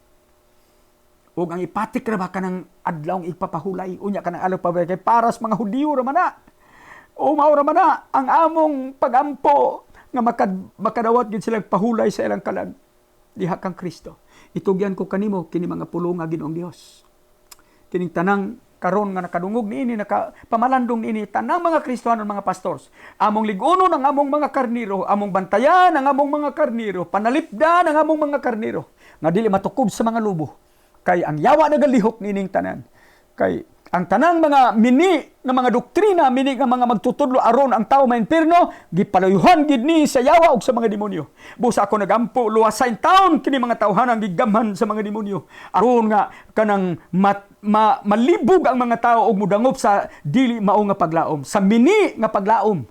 Ug ang ipatik ra ba kanang adlawng igpapahulay unya kanang alaw pa kay paras mga Hudiyo ra man na. O mao ra man na ang among pagampo nga makadawat gid sila pahulay sa ilang kalag diha kang Kristo. Itugyan ko kanimo kini mga pulong nga Ginoong Dios. Kining tanang karon nga nakadungog niini nakapamalandong niini tanang mga Kristohanon mga pastors. Among ligunon ang among mga karniro, among bantayan ang among mga karniro, panalipdan ang among mga karniro nga dili matukob sa mga lubo. Kay ang yawa nagalihok nining tanan. Kay ang tanang mga mini nga mga doktrina, mini nga mga magtutudlo aron ang tao mainperno, gipalayuhan gid ni sa yawa ug sa mga demonyo. Busa ako nagampo luwasayn taon kini mga tawhan ang gigamhan sa mga demonyo. Aron nga kanang malibog ang mga tao og mudangop sa dili mao nga paglaom, sa mini nga paglaom.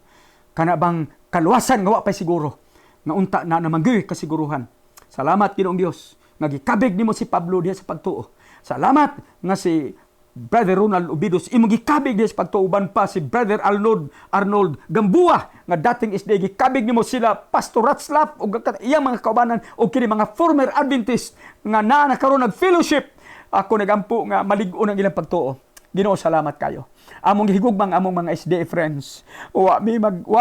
Kana bang kaluwasan nga wa pay siguro nga unta na namanggi kasiguruhan. Salamat Ginoong Dios nga gikabig nimo si Pablo diha sa pagtuo. Salamat nga si Brother Ronald Ubidos imong gikabig diha sa pagtuuban pa si Brother Arnold Gambua nga dating isday gikabig nimo sila Pastor Ratslap ug iyang mga kaubanan ug kini mga former Adventist nga naa na karon nag fellowship. Ako nagampo nga malig-on ang ilang pagtuo. Ginoo, salamat kayo. Among higugmang among mga SDA friends. Wa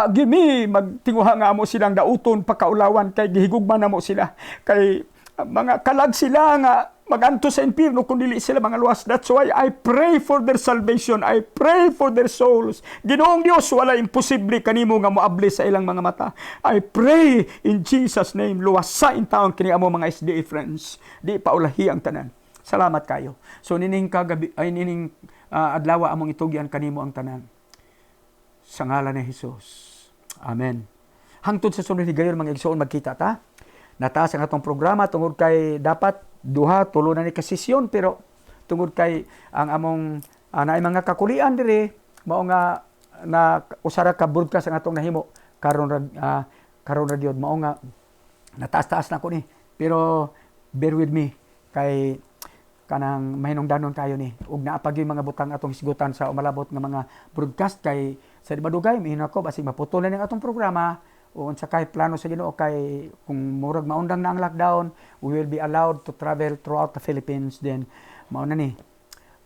gyud mi magtinguha nga amo silang dauton pagkaulawan kay gihigugman namo sila. Kay mga kalag sila nga maganto sa impyerno kung dili sila mga luwas. That's why I pray for their salvation. I pray for their souls. Ginoong Dios, wala imposible kanimo nga moabli sa ilang mga mata. I pray in Jesus name, luwas sa intawon kini amo mga SDA friends. Di paulahi ang tanan. Salamat kayo. So nining kagabi ay nining adlaw among itugyan kanimo ang tanan. Sa ngalan ni Hesus. Amen. Hangtod sa sunod higayon mga igsoon magkita ta. Nataas ang atong programa tungod kay dapat duha tulo na ni kasisyon pero tungod kay ang among naay mga kakulian diri mao nga na usara ka broadcast ang atong nahimo karon radio mao nga nataas-taas na ko ni pero bear with me kay kanang mahinungdanon kayo ni ug naapag yung mga butang atong hisgutan sa umalabot nga mga broadcast kay sa madugay mihin ako basig maputol na ang atong programa o unsa kay plano sa Ginoo kay kung murag maundang na ang lockdown we will be allowed to travel throughout the Philippines then mao na ni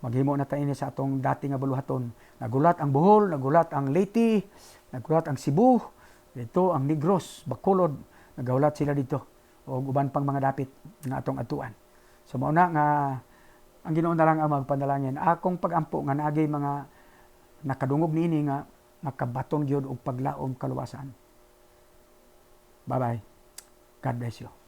maghimo na ta ini sa atong dati nga buluhaton nagulat ang Bohol nagulat ang Leyte nagulat ang Cebu dito ang Negros Bacolod nagahulat sila dito o uban pang mga dapit nga atong atuan so mao na nga ang Ginoo na lang ang magpanalangin akong pagampo nga naagay mga nakadungog niini nga makabaton gyud og paglaom kaluwasan. Bye-bye. God bless you.